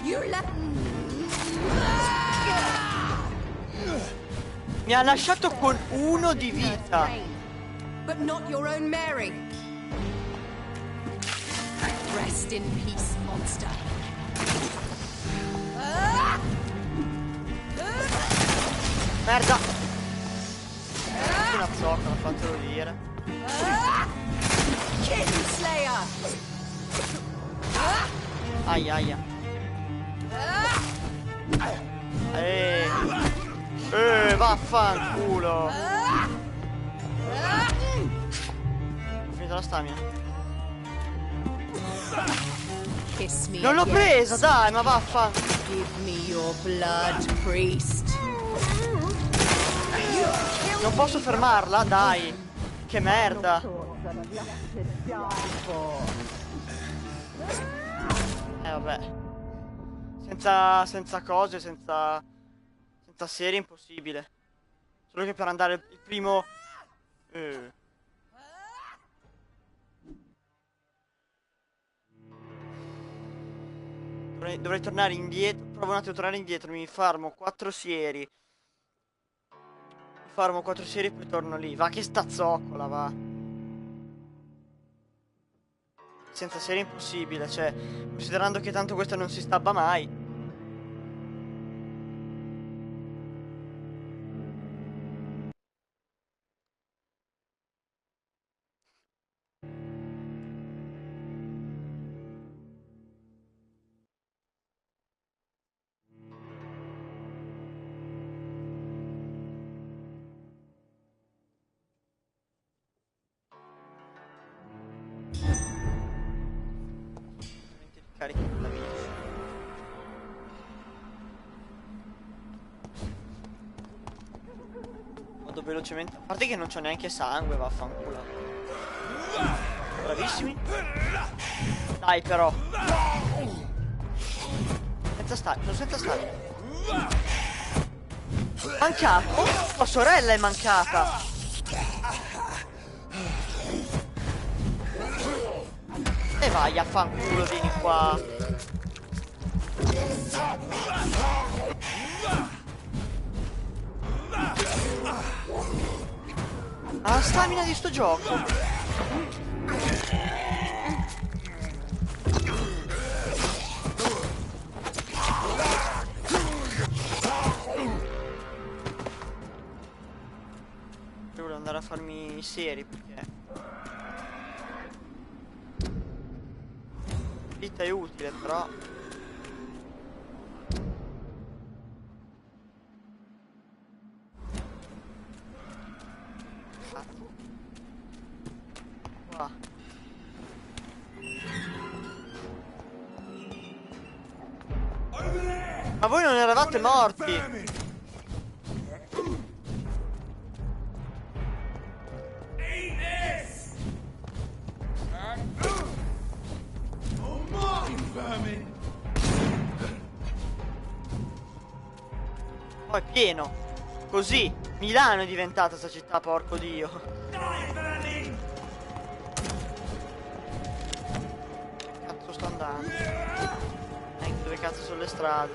You let... Mi ha lasciato con 1 di vita. But not your own Mary. Rest in peace, monster. Merda. Una zoccola, fatelo dire. Kinslayer. Aia. Vaffanculo. Ho finito la stamina. Kiss me. Non l'ho presa, dai, ma vaffa. Give me your blood, priest. Non posso fermarla, dai. Che merda. Vabbè. Senza cose, senza serie impossibile. Solo che per andare il primo... Dovrei tornare indietro. Provo un attimo a tornare indietro. Mi farmo 4 serie. E poi torno lì. Va che sta zoccola, va. Senza serie impossibile. Cioè, considerando che tanto questa non si stabba mai. Carichi la vita. Vado velocemente. A parte che non c'ho neanche sangue, vaffanculo. Bravissimi. Dai però. Sono senza stare. Mancato? Tua sorella è mancata. E vai a fanculo, vieni qua. Ha la stamina di sto gioco. Devo andare a farmi i seri perché vita è utile, però qua. Ma voi non eravate morti? Poi è pieno. Così Milano è diventata sta città, porco dio. Cazzo sto andando? Dove cazzo sono le strade?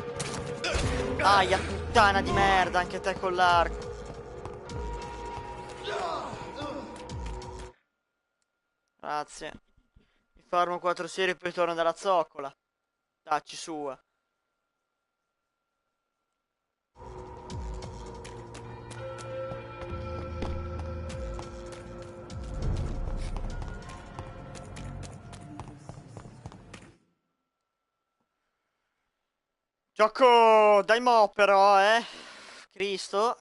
Aia, puttana di merda, anche te con l'arco. Grazie. Mi farmo 4 serie e poi torno dalla zoccola. Dacci sua. Gioco dai mo però, Cristo.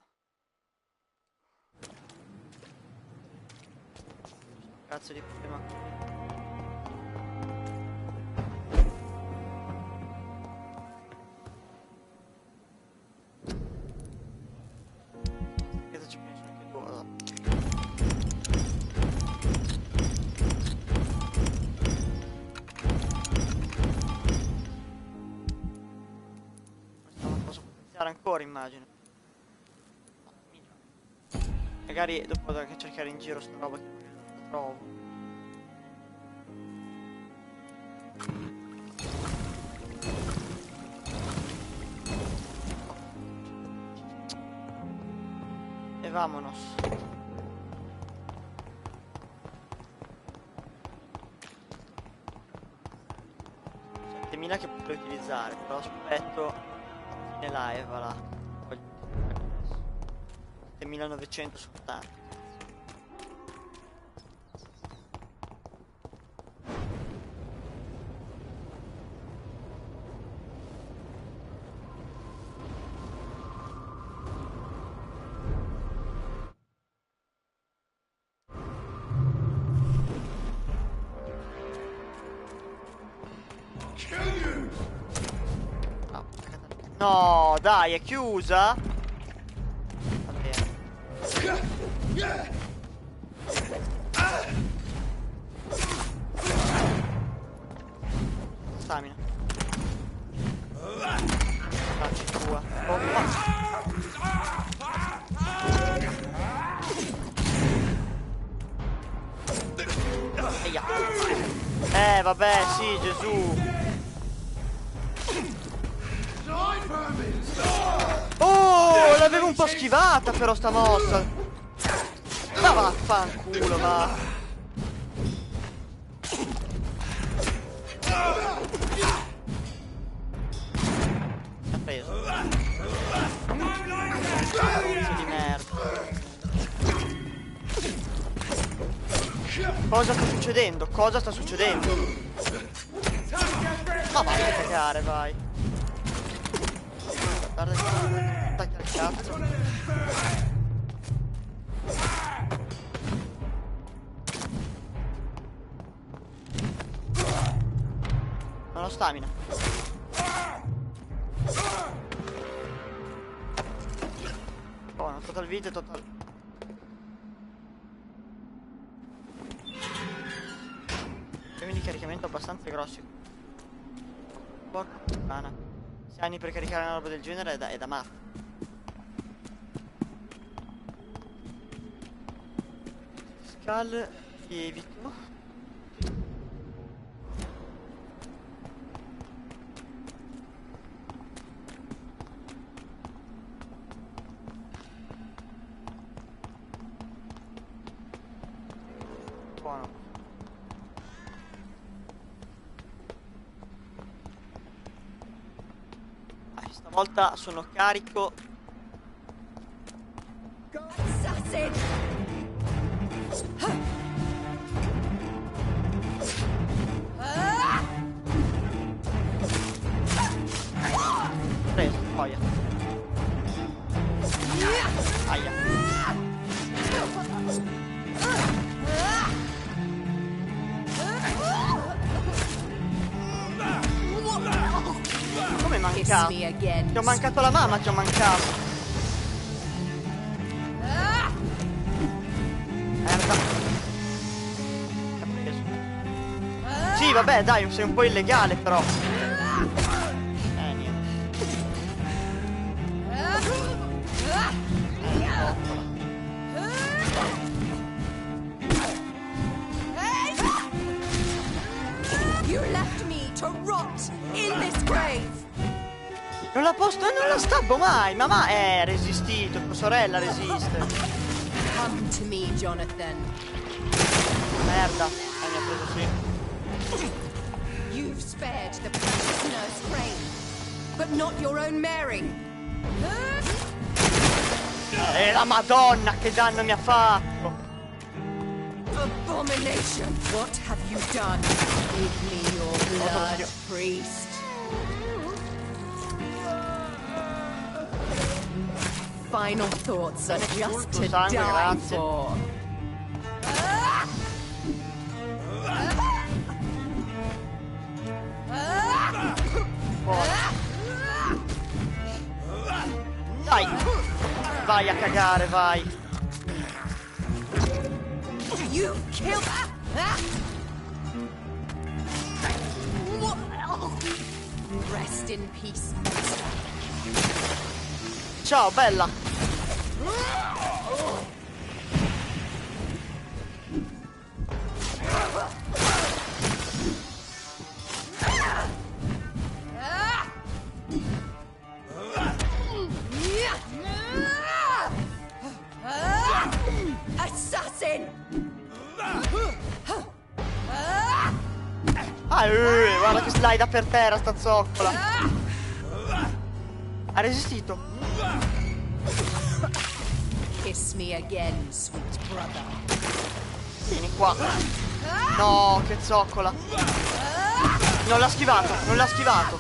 Cazzo di problema. Cosa ci penso anche loro? Posso potenziare ancora, immagino. Magari dopo devo anche cercare in giro sta roba che non la trovo. E vamonos. 7000 che potrei utilizzare, però aspetto fine live, va là. 7900 sono tanti. No, dai, è chiusa? Va bene. Stamina. Facci tua. Aia. Vabbè, sì, Gesù. Oh, l'avevo un po' schivata però sta mossa. Ma vaffanculo, va. Ha preso. Pezzo di merda. Cosa sta succedendo? Cosa sta succedendo? Ma vai a cagare, vai. Guarda che attacca il cazzo. Non ho stamina. Oh, no, total vita e total. Problemi di caricamento abbastanza grossi. Porca puttana. 6 anni per caricare una roba del genere è da matto. Scal lievito. Buono. Stavolta sono carico. Preso, boia. Aia. Come manca? Ti ho mancato la mamma, ti ho mancato. Merda. Sì, vabbè, dai, sei un po' illegale, però. Niente. You left me to rot in this grave. Non la posto, non la stabbo mai. Mamma è resistito, tua sorella resiste. Come to me, Jonathan. Merda, mi ha preso sì. You've spared the precious nurse Crane, but not your own Mary. La Madonna, che danno mi ha fatto. Abomination, what have you done? Give me your blood, priest. final thoughts are just to sangue, die grazie. for. Dai! Vai a cagare, vai! You killed. Rest in peace, monster. Ciao, bella! Assassin! Guarda che slida per terra sta zoccola. Ha resistito. Kiss me again, sweet brother. Vieni qua. No, che zoccola. Non l'ha schivato, non l'ha schivato.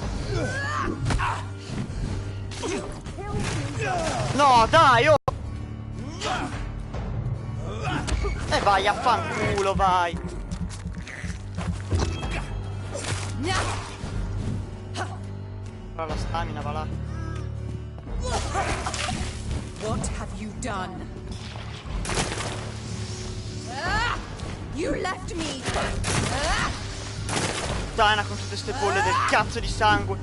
No, dai, oh. E vai a fanculo, vai. Ora la stamina va là. What have you done? You left me. Puttana con tutte ste bolle del cazzo di sangue.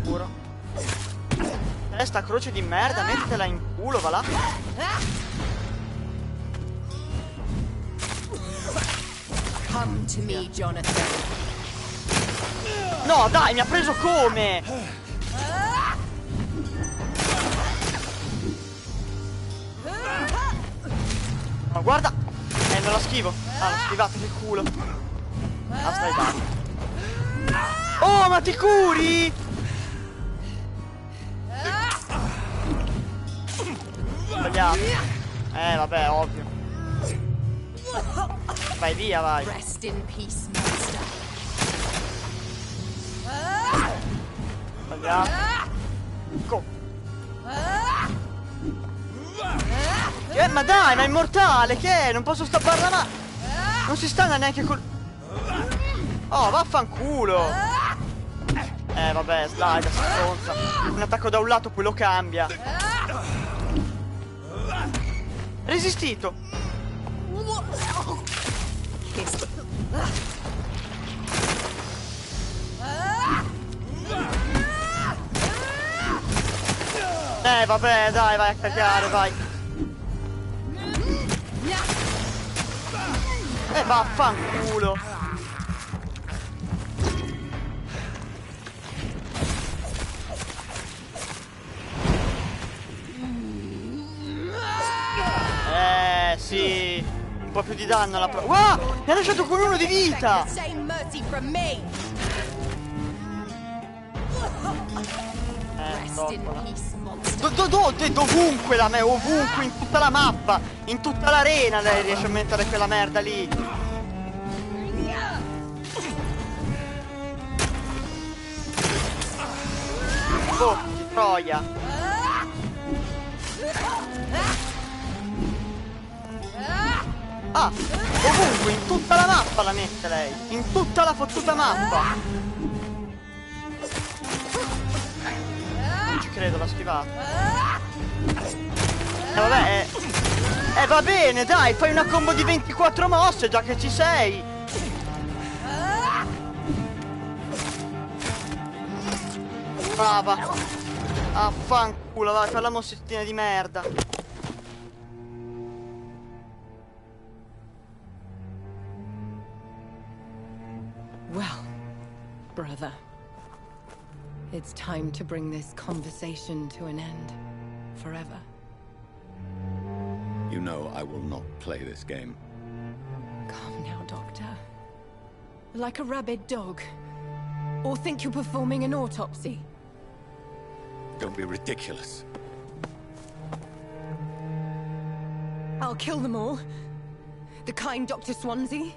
Puro. Sta croce di merda, mettitela in culo, va là. Come to me, Jonathan. No, dai, mi ha preso come? Ma guarda. Non la schivo. Ah, l'ho schivato, che culo. Ah, stai dando. Oh, ma ti curi? Sbagliato. Vabbè, ovvio. Vai via, vai. Rest in peace, monster. Sbagliato. Go. Ma dai, ma è immortale, che è? Non posso stapparla ma... Non si stanna neanche col... Oh, vaffanculo. Vabbè, slide, stronza. Un attacco da un lato, poi lo cambia. Resistito. Vabbè, dai, vai a cagare, vai. Vaffanculo. Sì. Un po' più di danno alla prova. Wow, mi ha lasciato con uno di vita. Dovunque la me, ovunque, in tutta la mappa, in tutta l'arena lei riesce a mettere quella merda lì. Oh, di troia. Ah, ovunque, in tutta la mappa la mette lei. In tutta la fottuta mappa. Non ci credo, l'ha schivato. Vabbè, va bene, dai, fai una combo di 24 mosse, già che ci sei. Brava. Affanculo, vai, fai la mossettina di merda. Well, brother, it's time to bring this conversation to an end. Forever. You know I will not play this game. Calm now, Doctor. Like a rabid dog. Or think you're performing an autopsy. Don't be ridiculous. I'll kill them all. The kind Dr. Swansea?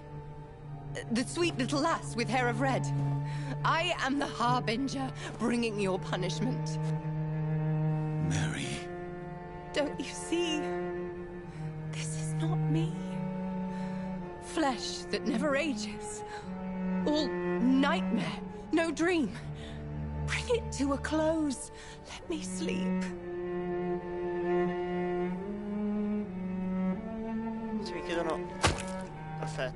The sweet little lass with hair of red? I am the Harbinger, bringing your punishment. Mary. Don't you see? This is not me. Flesh that never ages. All nightmare, no dream. Bring it to a close. Let me sleep. Se mi chiedono... Perfetto.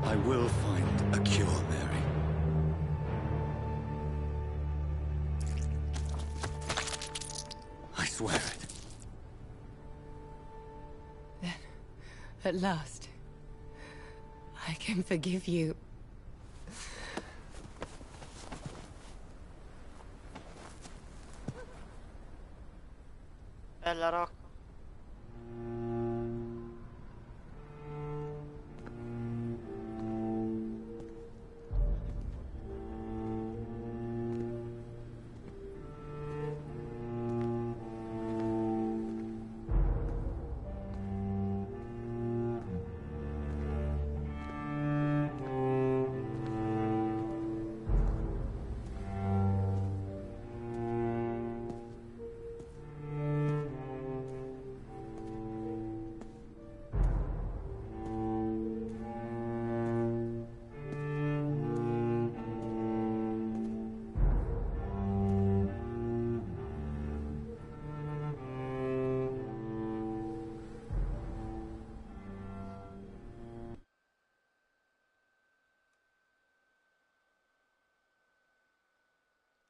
I will find a cure, Mary. I swear it. Then, at last, I can forgive you. Bella Rocco.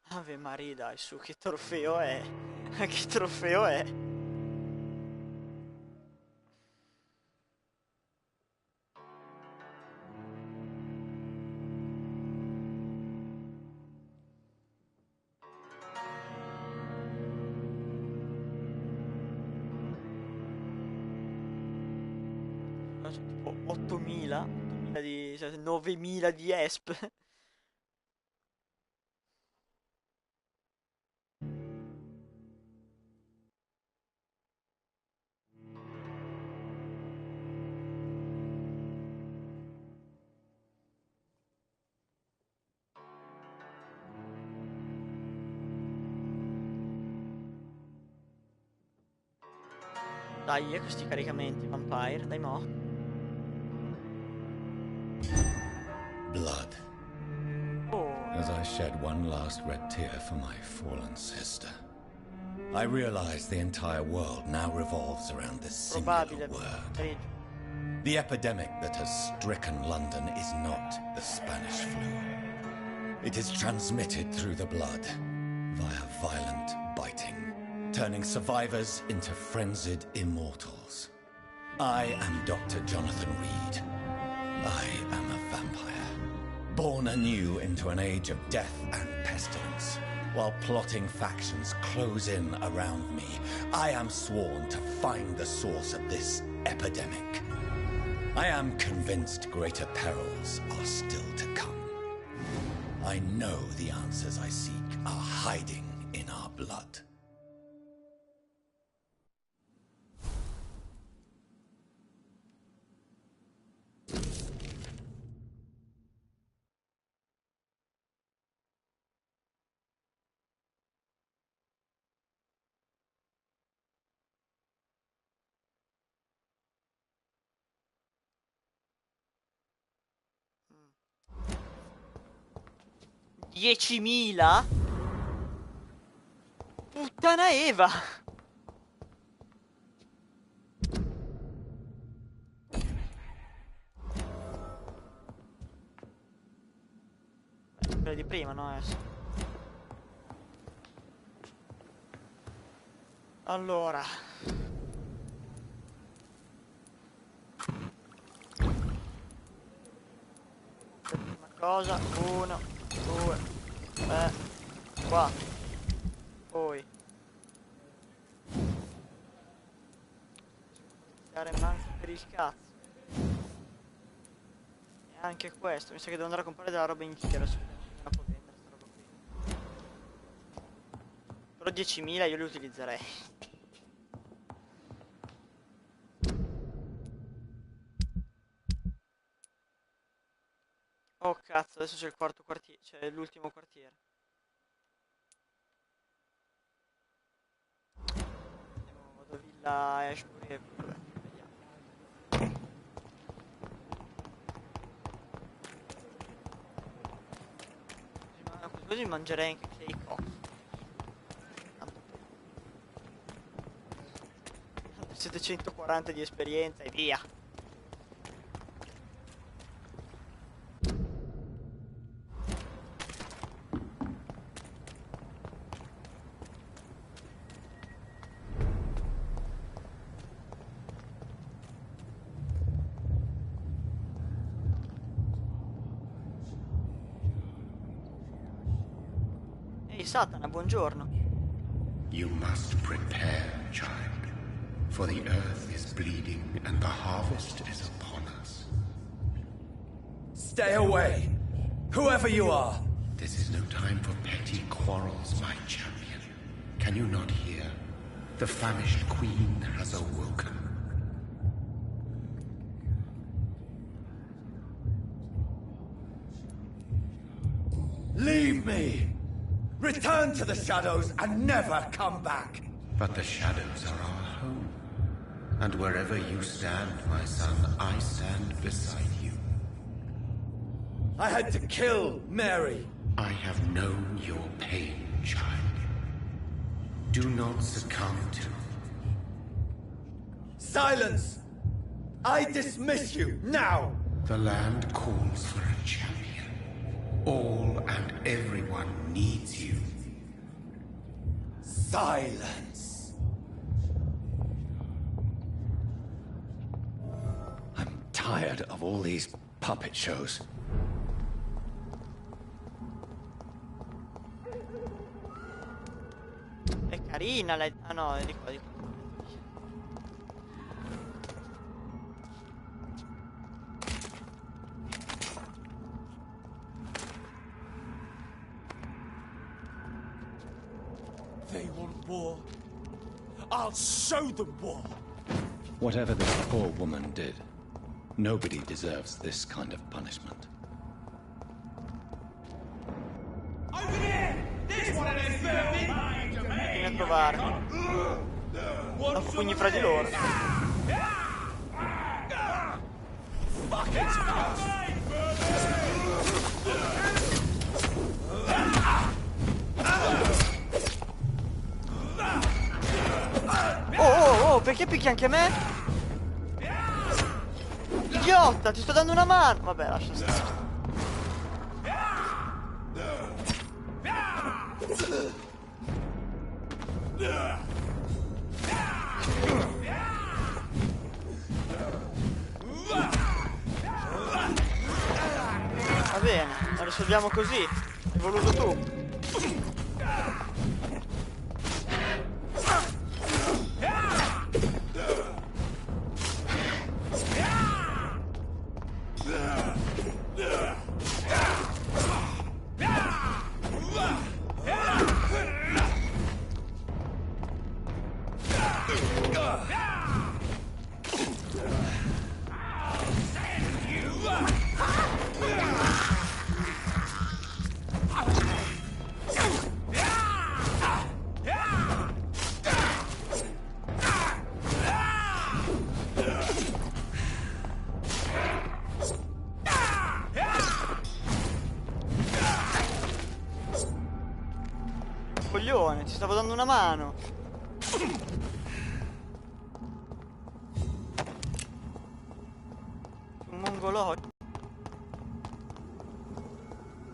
Ave Maria, dai, su, che trofeo è? Che trofeo è? Tipo 8.000 di... cioè 9.000 di ESP. Dai, questi caricamenti, Vampyr, dai mo. Blood. Oh. As I shed one last red tear for my fallen sister, I realize the entire world now revolves around this singular word. The epidemic that has stricken London is not the Spanish flu. It is transmitted through the blood, via violent biting, turning survivors into frenzied immortals. I am Dr. Jonathan Reed. I am a vampire, born anew into an age of death and pestilence. While plotting factions close in around me, I am sworn to find the source of this epidemic. I am convinced greater perils are still to come. I know the answers I seek are hiding in our blood. $10.000? Puttana Eva! Quella di prima, no? Allora. Prima cosa, 1, 2, 3, 4. Poi dare manco per il cazzo. E anche questo, mi sa che devo andare a comprare della roba in giro. Non la può vendere sta roba qui. Però 10.000 io li utilizzerei. Oh cazzo, adesso c'è il quarto quartiere, c'è l'ultimo quartiere. Vado a Villa Ashbury e vabbè, vediamo. Così mangerei anche cake off. 740 di esperienza e via. Ehi Satana, buongiorno. You must prepare, child, for the earth is bleeding and the harvest is upon us. Stay away, whoever you are. This is no time for petty quarrels, my champion. Can you not hear? The famished queen has awoken. Leave me! Return to the shadows and never come back! But the shadows are our home. And wherever you stand, my son, I stand beside you. I had to kill Mary. I have known your pain, child. Do not succumb to... Silence! I dismiss you, now! The land calls for a champion. All and everyone needs you. Silence! I'm tired of all these puppet shows. È carina lei. Ah no, è di qua, di qua. They want war. I'll show them war. Whatever this poor woman did, nobody deserves this kind of punishment. Over there! There's one of them vermin! Vieni a trovare. No, pugni fra di loro. Fuck it! Oh, perché picchi anche me? Idiota, ti sto dando una mano. Vabbè, lascia stare. Va bene, la risolviamo così. Hai voluto tu. Coglione, ti stavo dando una mano. Un mongolò.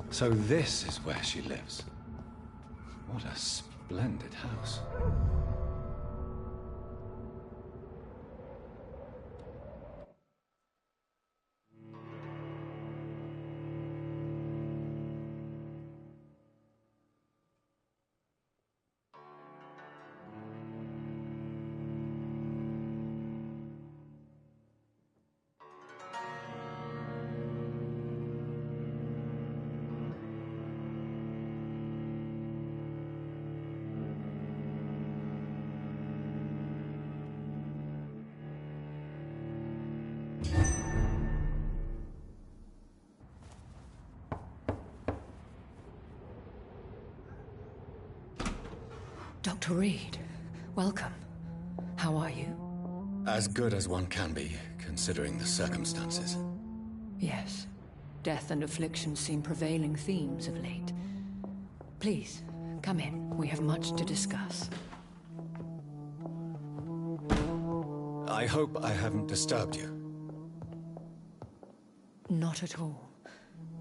So this is where she lives. What a splendid house. Dr. Reed, welcome. How are you? As good as one can be, considering the circumstances. Yes. Death and affliction seem prevailing themes of late. Please, come in. We have much to discuss. I hope I haven't disturbed you. Not at all.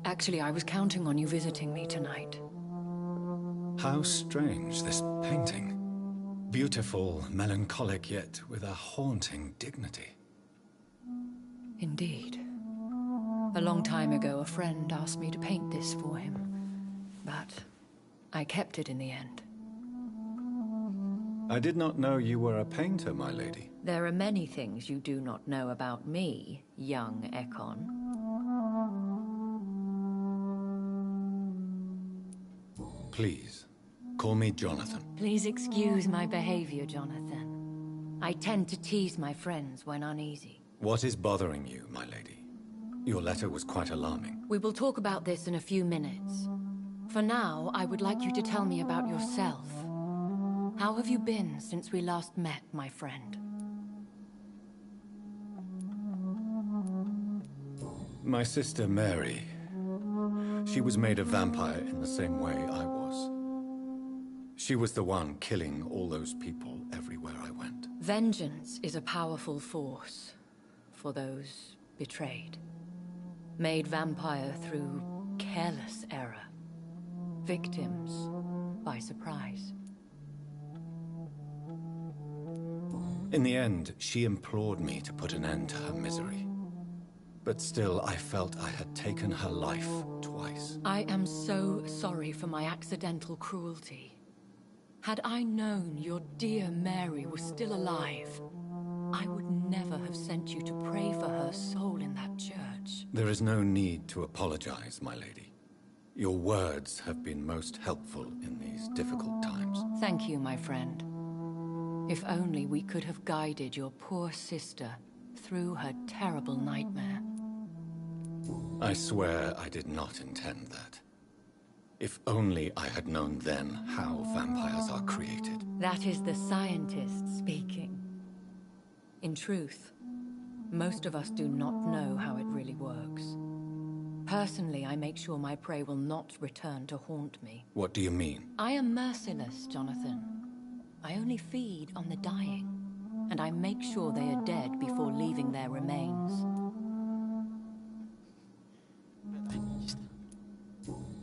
Actually, I was counting on you visiting me tonight. How strange, this painting. Beautiful, melancholic, yet with a haunting dignity. Indeed. A long time ago, a friend asked me to paint this for him. But I kept it in the end. I did not know you were a painter, my lady. There are many things you do not know about me, young Ekon. Please, call me Jonathan. Please excuse my behavior, Jonathan. I tend to tease my friends when uneasy. What is bothering you, my lady? Your letter was quite alarming. We will talk about this in a few minutes. For now, I would like you to tell me about yourself. How have you been since we last met, my friend? My sister Mary. She was made a vampire in the same way I was. She was the one killing all those people everywhere I went. Vengeance is a powerful force for those betrayed. Made vampire through careless error. Victims by surprise. In the end, she implored me to put an end to her misery. But still, I felt I had taken her life twice. I am so sorry for my accidental cruelty. Had I known your dear Mary was still alive, I would never have sent you to pray for her soul in that church. There is no need to apologize, my lady. Your words have been most helpful in these difficult times. Thank you, my friend. If only we could have guided your poor sister through her terrible nightmare. I swear I did not intend that. If only I had known then how vampires are created. That is the scientist speaking. In truth, most of us do not know how it really works. Personally, I make sure my prey will not return to haunt me. What do you mean? I am merciless, Jonathan. I only feed on the dying, and I make sure they are dead before leaving their remains.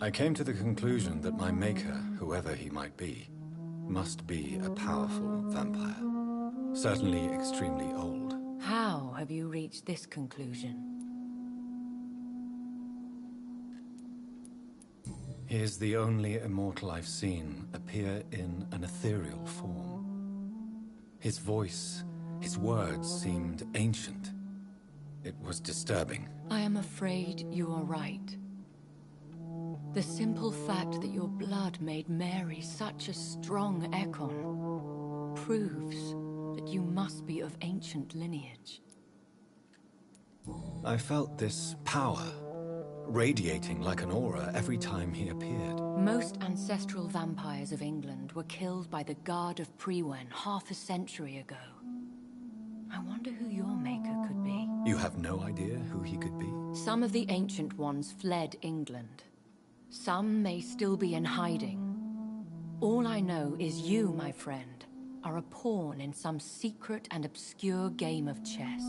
I came to the conclusion that my maker, whoever he might be, must be a powerful vampire. Certainly extremely old. How have you reached this conclusion? He is the only immortal I've seen appear in an ethereal form. His voice, his words seemed ancient. It was disturbing. I am afraid you are right. The simple fact that your blood made Mary such a strong Ekon proves that you must be of ancient lineage. I felt this power radiating like an aura every time he appeared. Most ancestral vampires of England were killed by the Guard of Prewen half a century ago. I wonder who your maker could be. You have no idea who he could be? Some of the ancient ones fled England. Some may still be in hiding. All I know is you, my friend, are a pawn in some secret and obscure game of chess.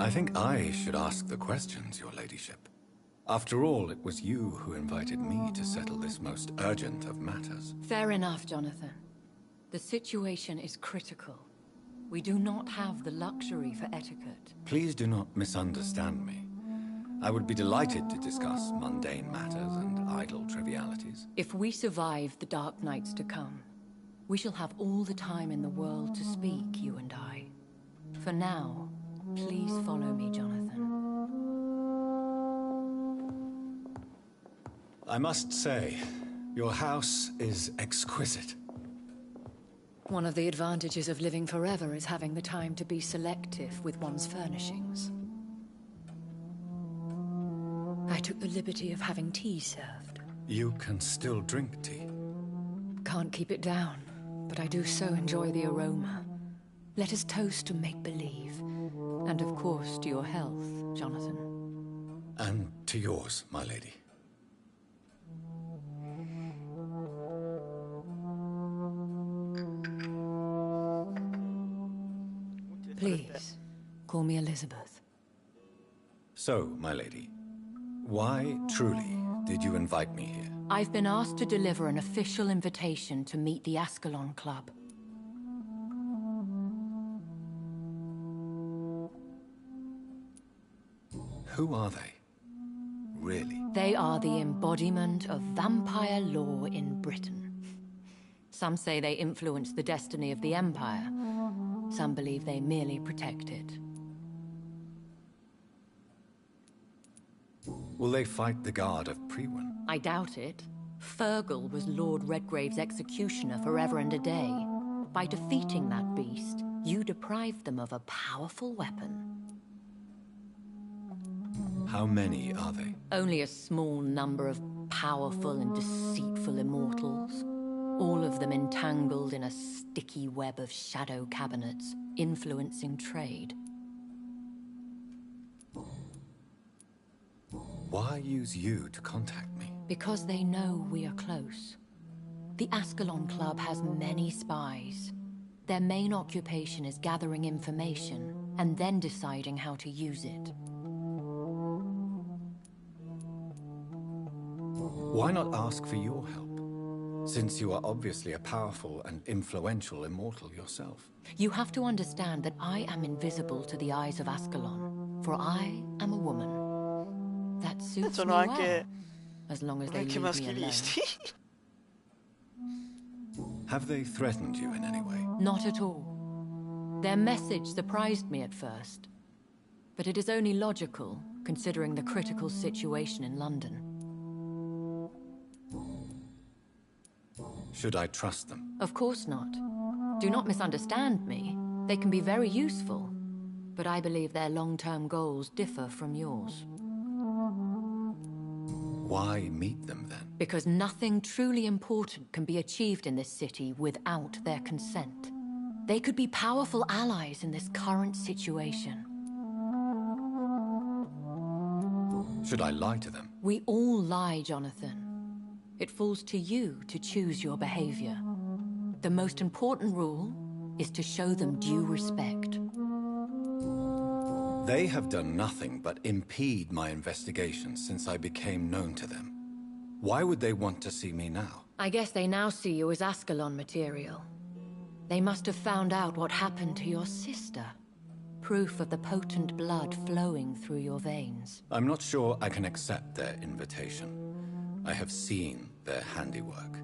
I think I should ask the questions, your ladyship. After all, it was you who invited me to settle this most urgent of matters. Fair enough, Jonathan. The situation is critical. We do not have the luxury for etiquette. Please do not misunderstand me. I would be delighted to discuss mundane matters and idle trivialities. If we survive the dark nights to come, we shall have all the time in the world to speak, you and I. For now, please follow me, Jonathan. I must say, your house is exquisite. One of the advantages of living forever is having the time to be selective with one's furnishings. I took the liberty of having tea served. You can still drink tea. can't keep it down, but I do so enjoy the aroma. Let us toast to make-believe. And of course to your health, Jonathan. And to yours, my lady. Please, call me Elizabeth. So, my lady, why, truly, did you invite me here? I've been asked to deliver an official invitation to meet the Ascalon Club. Who are they? Really? They are the embodiment of vampire law in Britain. Some say they influence the destiny of the Empire. Some believe they merely protect it. Will they fight the guard of Priwen? I doubt it. Fergal was Lord Redgrave's executioner forever and a day. By defeating that beast, you deprived them of a powerful weapon. How many are they? Only a small number of powerful and deceitful immortals. All of them entangled in a sticky web of shadow cabinets, influencing trade. Why use you to contact me? Because they know we are close. The Ascalon Club has many spies. Their main occupation is gathering information, and then deciding how to use it. Why not ask for your help? Since you are obviously a powerful and influential immortal yourself. You have to understand that I am invisible to the eyes of Ascalon, for I am a woman. That suits me well, as long as they leave me alone. Have they threatened you in any way? Not at all. Their message surprised me at first, but it is only logical, considering the critical situation in London. Should I trust them? Of course not. Do not misunderstand me. They can be very useful, but I believe their long-term goals differ from yours. Why meet them then? Because nothing truly important can be achieved in this city without their consent. They could be powerful allies in this current situation. Should I lie to them? We all lie, Jonathan. It falls to you to choose your behavior. The most important rule is to show them due respect. They have done nothing but impede my investigations since I became known to them. Why would they want to see me now? I guess they now see you as Ascalon material. They must have found out what happened to your sister. Proof of the potent blood flowing through your veins. I'm not sure I can accept their invitation. I have seen their handiwork.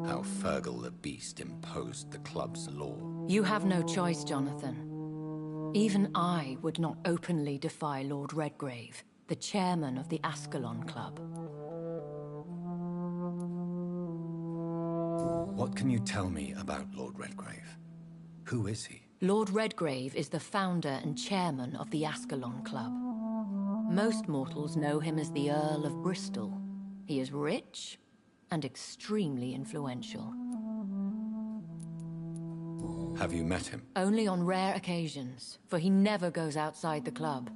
How Fergal the Beast imposed the club's law. You have no choice, Jonathan. Even I would not openly defy Lord Redgrave, the chairman of the Ascalon Club. What can you tell me about Lord Redgrave? Who is he? Lord Redgrave is the founder and chairman of the Ascalon Club. Most mortals know him as the Earl of Bristol. He is rich and extremely influential. Have you met him? Only on rare occasions, for he never goes outside the club.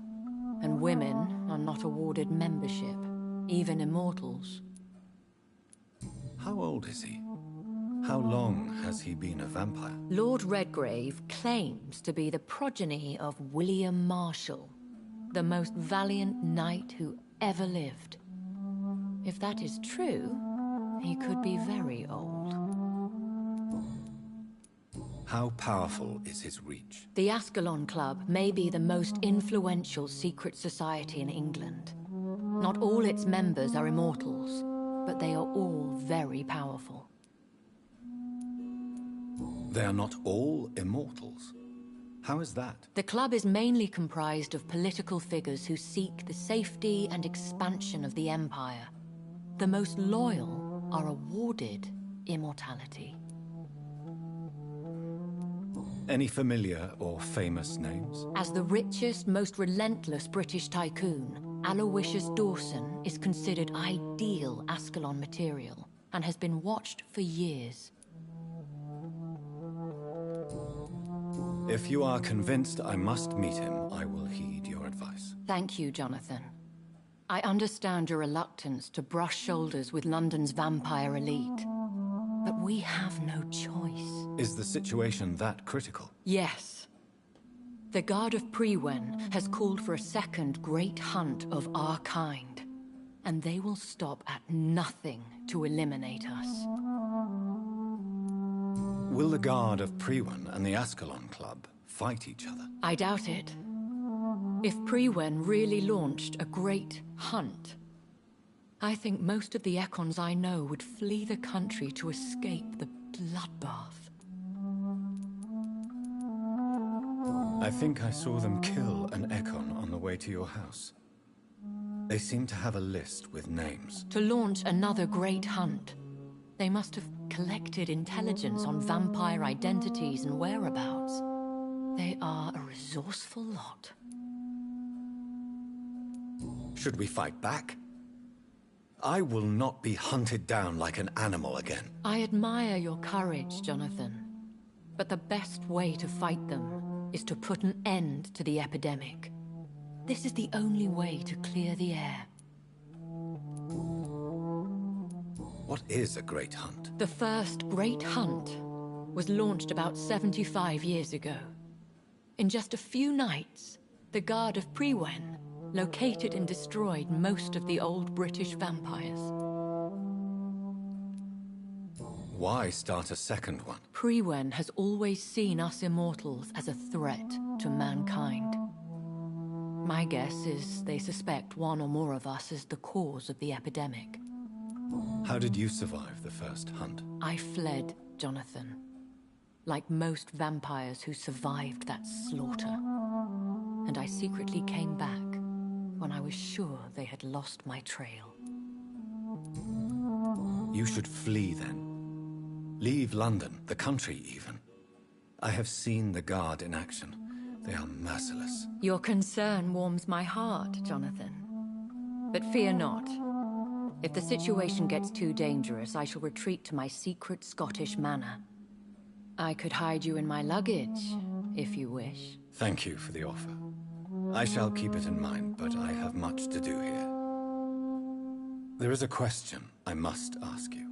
And women are not awarded membership, even immortals. How old is he? How long has he been a vampire? Lord Redgrave claims to be the progeny of William Marshall, the most valiant knight who ever lived. If that is true, he could be very old. How powerful is his reach? The Ascalon Club may be the most influential secret society in England. Not all its members are immortals, but they are all very powerful. They are not all immortals. How is that? The club is mainly comprised of political figures who seek the safety and expansion of the Empire. The most loyal are awarded immortality. Any familiar or famous names? As the richest, most relentless British tycoon, Aloysius Dawson is considered ideal Ascalon material. and has been watched for years. If you are convinced I must meet him, I will heed your advice. Thank you, Jonathan. I understand your reluctance to brush shoulders with London's vampire elite. But we have no choice. Is the situation that critical? Yes. The Guard of Prewen has called for a second great hunt of our kind. And they will stop at nothing to eliminate us. Will the Guard of Prewen and the Ascalon Club fight each other? I doubt it. If Prewen really launched a great hunt, I think most of the Econs I know would flee the country to escape the bloodbath. I think I saw them kill an Econ on the way to your house. They seem to have a list with names. To launch another great hunt, they must have collected intelligence on vampire identities and whereabouts. They are a resourceful lot. Should we fight back? I will not be hunted down like an animal again. I admire your courage, Jonathan. But the best way to fight them is to put an end to the epidemic. This is the only way to clear the air. What is a great hunt? The first great hunt was launched about 75 years ago. In just a few nights, the Guard of Prewen located and destroyed most of the old British vampires. Why start a second one? Prewen has always seen us immortals as a threat to mankind. My guess is they suspect one or more of us as the cause of the epidemic. How did you survive the first hunt? I fled, Jonathan. Like most vampires who survived that slaughter. And I secretly came back when I was sure they had lost my trail. You should flee then. Leave London, the country even. I have seen the Guard in action. They are merciless. Your concern warms my heart, Jonathan. But fear not. If the situation gets too dangerous, I shall retreat to my secret Scottish manor. I could hide you in my luggage, if you wish. Thank you for the offer. I shall keep it in mind, but I have much to do here. There is a question I must ask you.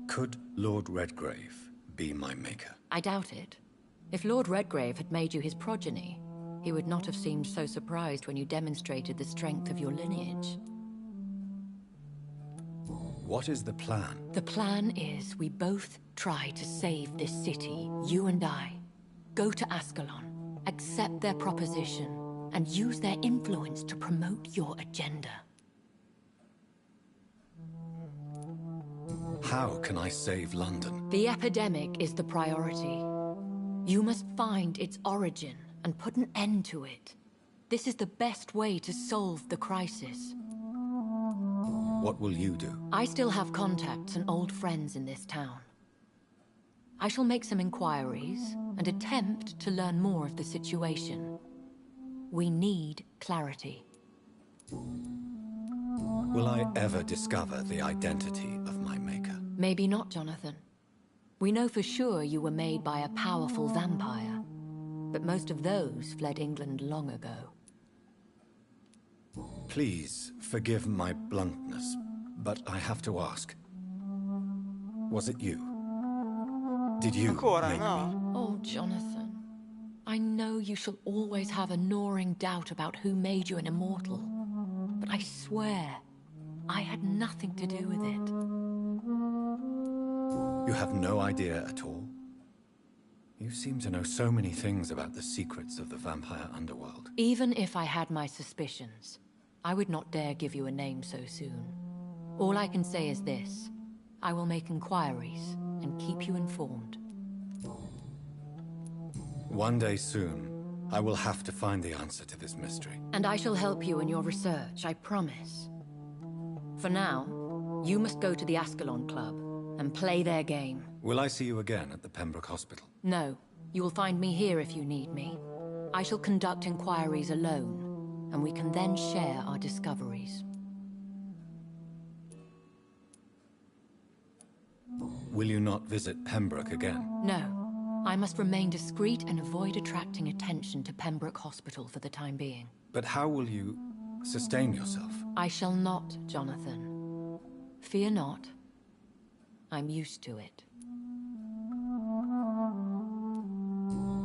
Could Lord Redgrave be my maker? I doubt it. If Lord Redgrave had made you his progeny, he would not have seemed so surprised when you demonstrated the strength of your lineage. What is the plan? The plan is we both try to save this city, you and I. Go to Ascalon, accept their proposition, and use their influence to promote your agenda. How can I save London? The epidemic is the priority. You must find its origin and put an end to it. This is the best way to solve the crisis. What will you do? I still have contacts and old friends in this town. I shall make some inquiries and attempt to learn more of the situation. We need clarity. Will I ever discover the identity of my maker? Maybe not, Jonathan. We know for sure you were made by a powerful vampire, but most of those fled England long ago. Please forgive my bluntness, but I have to ask. Was it you? Did you make me? Oh, Jonathan. I know you shall always have a gnawing doubt about who made you an immortal, but I swear, I had nothing to do with it. You have no idea at all? You seem to know so many things about the secrets of the vampire underworld. Even if I had my suspicions, I would not dare give you a name so soon. All I can say is this. I will make inquiries and keep you informed. One day soon, I will have to find the answer to this mystery. And I shall help you in your research, I promise. For now, you must go to the Ascalon Club and play their game. Will I see you again at the Pembroke Hospital? No. You will find me here if you need me. I shall conduct inquiries alone, and we can then share our discoveries. will you not visit Pembroke again? No. I must remain discreet and avoid attracting attention to Pembroke Hospital for the time being. But how will you sustain yourself? I shall not, Jonathan. Fear not. I'm used to it.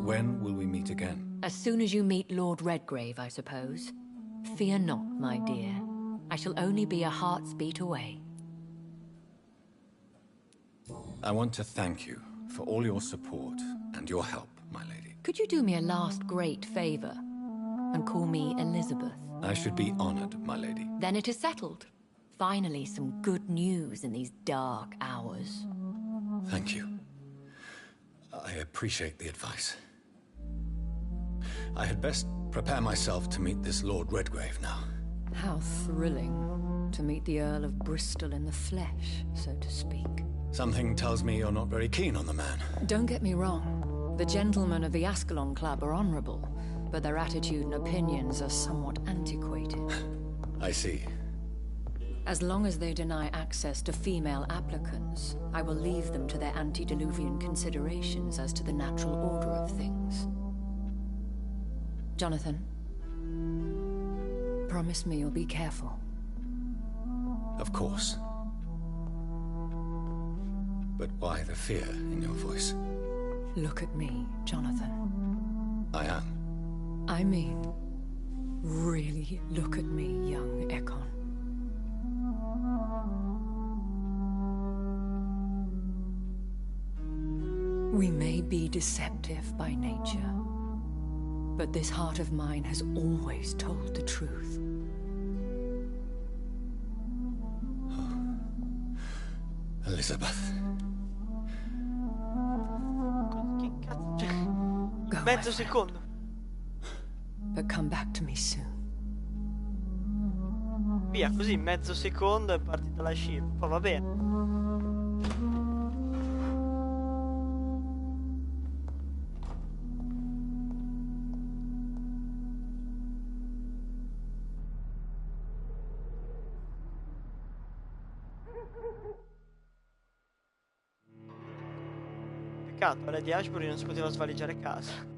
When will we meet again? As soon as you meet Lord Redgrave, I suppose. Fear not, my dear. I shall only be a heart's beat away. I want to thank you for all your support and your help, my lady. Could you do me a last great favor and call me Elizabeth? I should be honored, my lady. Then it is settled. Finally, some good news in these dark hours. Thank you. I appreciate the advice. I had best prepare myself to meet this Lord Redgrave now. How thrilling to meet the Earl of Bristol in the flesh, so to speak. Something tells me you're not very keen on the man. Don't get me wrong. The gentlemen of the Ascalon Club are honorable, but their attitude and opinions are somewhat antiquated. I see. As long as they deny access to female applicants, I will leave them to their antediluvian considerations as to the natural order of things. Jonathan, promise me you'll be careful. Of course. But why the fear in your voice? Look at me, Jonathan. I am. I mean, really look at me, young Ekon. We may be deceptive by nature, but this heart of mine has always told the truth. Oh. Elizabeth. Go Mezzo away, secondo. but come back to me soon. Via, così mezzo secondo è partita la scia. Poi va bene. Peccato, Lady Ashbury non si poteva svaligiare casa.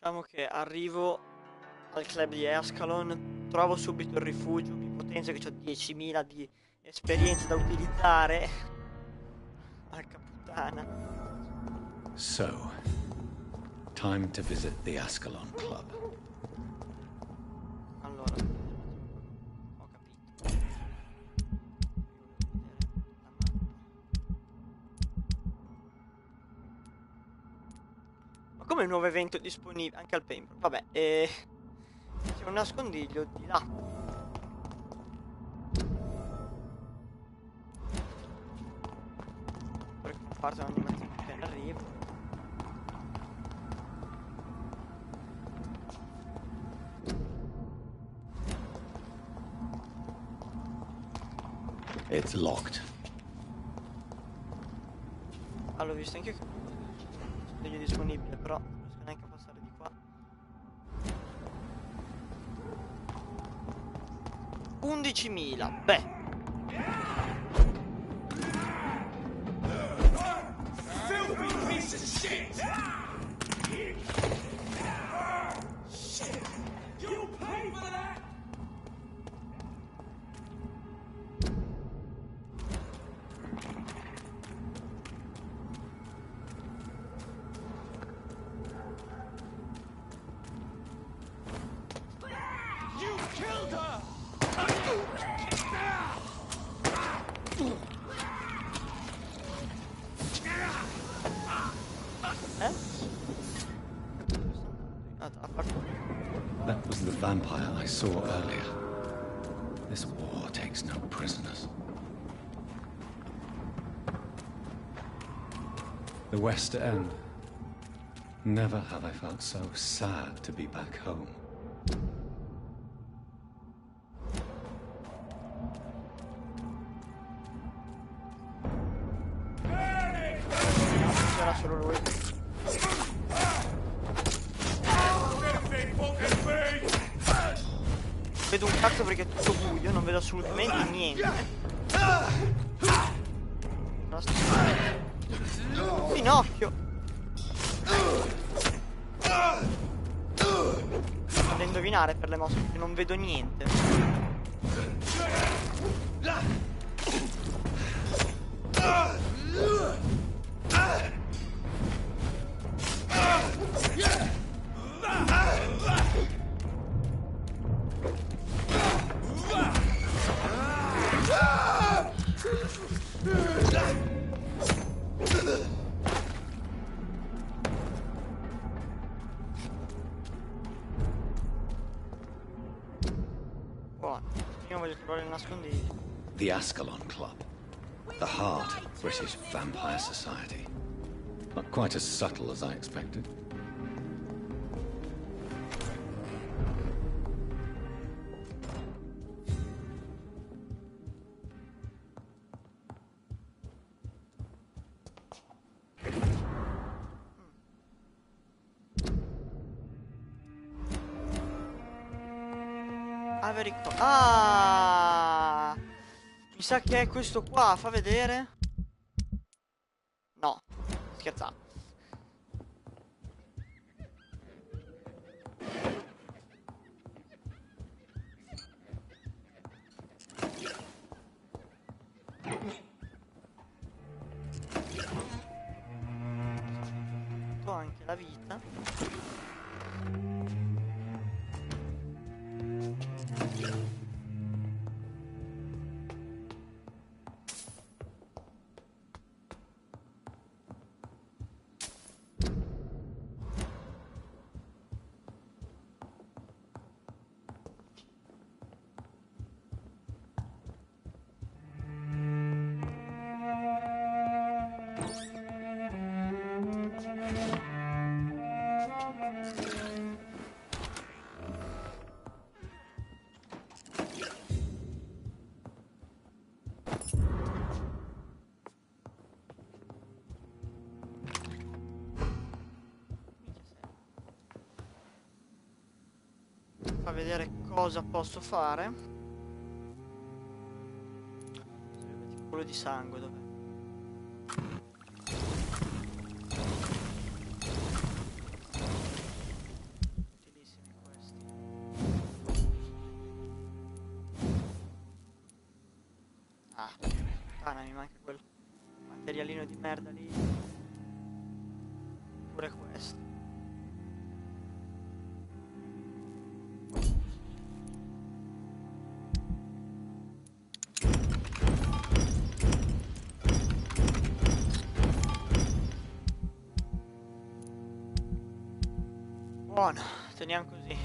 Diciamo che arrivo al club di Ascalon, trovo subito il rifugio, mi potenzio che ho 10.000 di esperienze da utilizzare. Porca puttana. So, time to visit the Ascalon Club. Allora, ho capito. Ma come un nuovo evento disponibile anche al Pembroke? Vabbè, c'è un nascondiglio di là. Perché parte un'animazione appena arrivo. It's locked. Allora, ho visto anche che è disponibile, però non riesco neanche a passare di qua. 11.000, beh. Filthy piece of shit! Shit! You'll pay for that! You killed her! That was the vampire I saw earlier. makes no prisoners. The West End. Never have I felt so sad to be back home. C'era solo lui. Vedo un cazzo perché è tutto buio, non vedo assolutamente niente. Pinocchio. Vado a indovinare per le mosse perché non vedo niente. Buono, io voglio trovare il nascondiglio. The Ascalon Club. The heart of British vampire society. Not quite as subtle as I expected. Ah, mi sa che è questo qua, fa vedere. No, scherzavo. Ho anche la vita. Fa vedere cosa posso fare. Quello di sangue dov'è? Utilissimi questi. Ah, puttana, mi manca quel materialino di merda lì. Pure questo. Buono, teniamo così.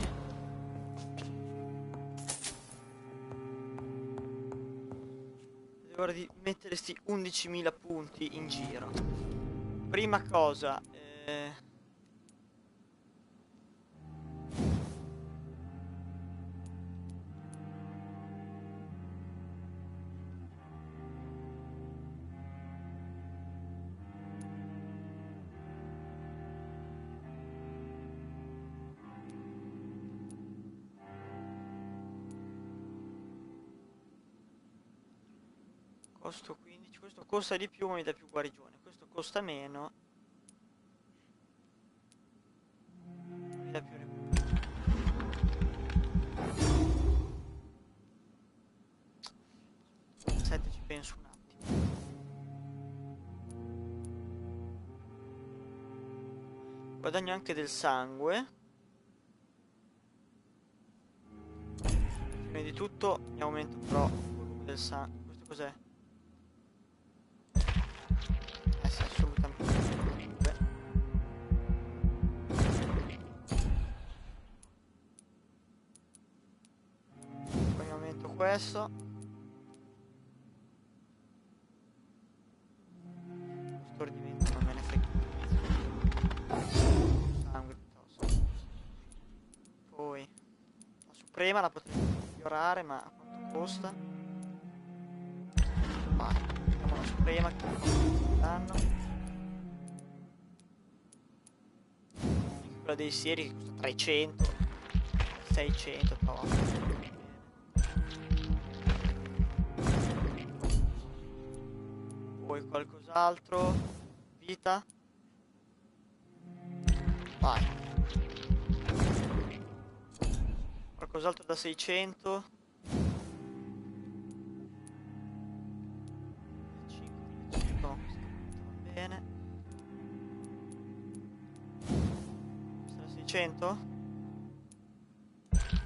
È ora di mettere sti 11.000 punti in giro. Prima cosa, costo 15, questo costa di più ma mi dà più guarigione, questo costa meno, mi dà più recupero. 7 ci penso un attimo. Guadagno anche del sangue. Prima di tutto mi aumento però il volume del sangue. Questo cos'è? Sì, assolutamente. Poi mi aumento questo. stordimento non me ne frega. Sangue piuttosto. Poi la suprema la potrei migliorare, ma a quanto costa? Vai, abbiamo la suprema che fa danno. Quella dei sieri che costa 300, 600, però. Poi qualcos'altro? Vita? Vai. Qualcos'altro da 600? 5, no, va bene. Questa da 600?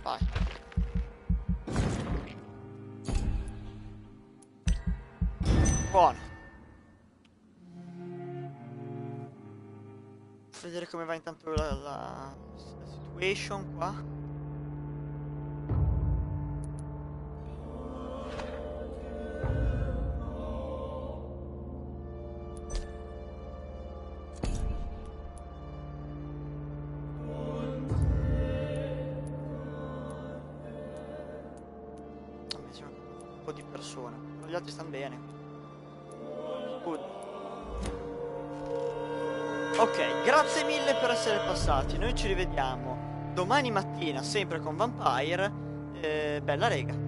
Vai. Buono. Vedere come va intanto la situation qua. C'è un po' di persone, però gli altri stanno bene. Good. Ok, grazie mille per essere passati. Noi ci rivediamo domani mattina, sempre con Vampyr. Bella rega.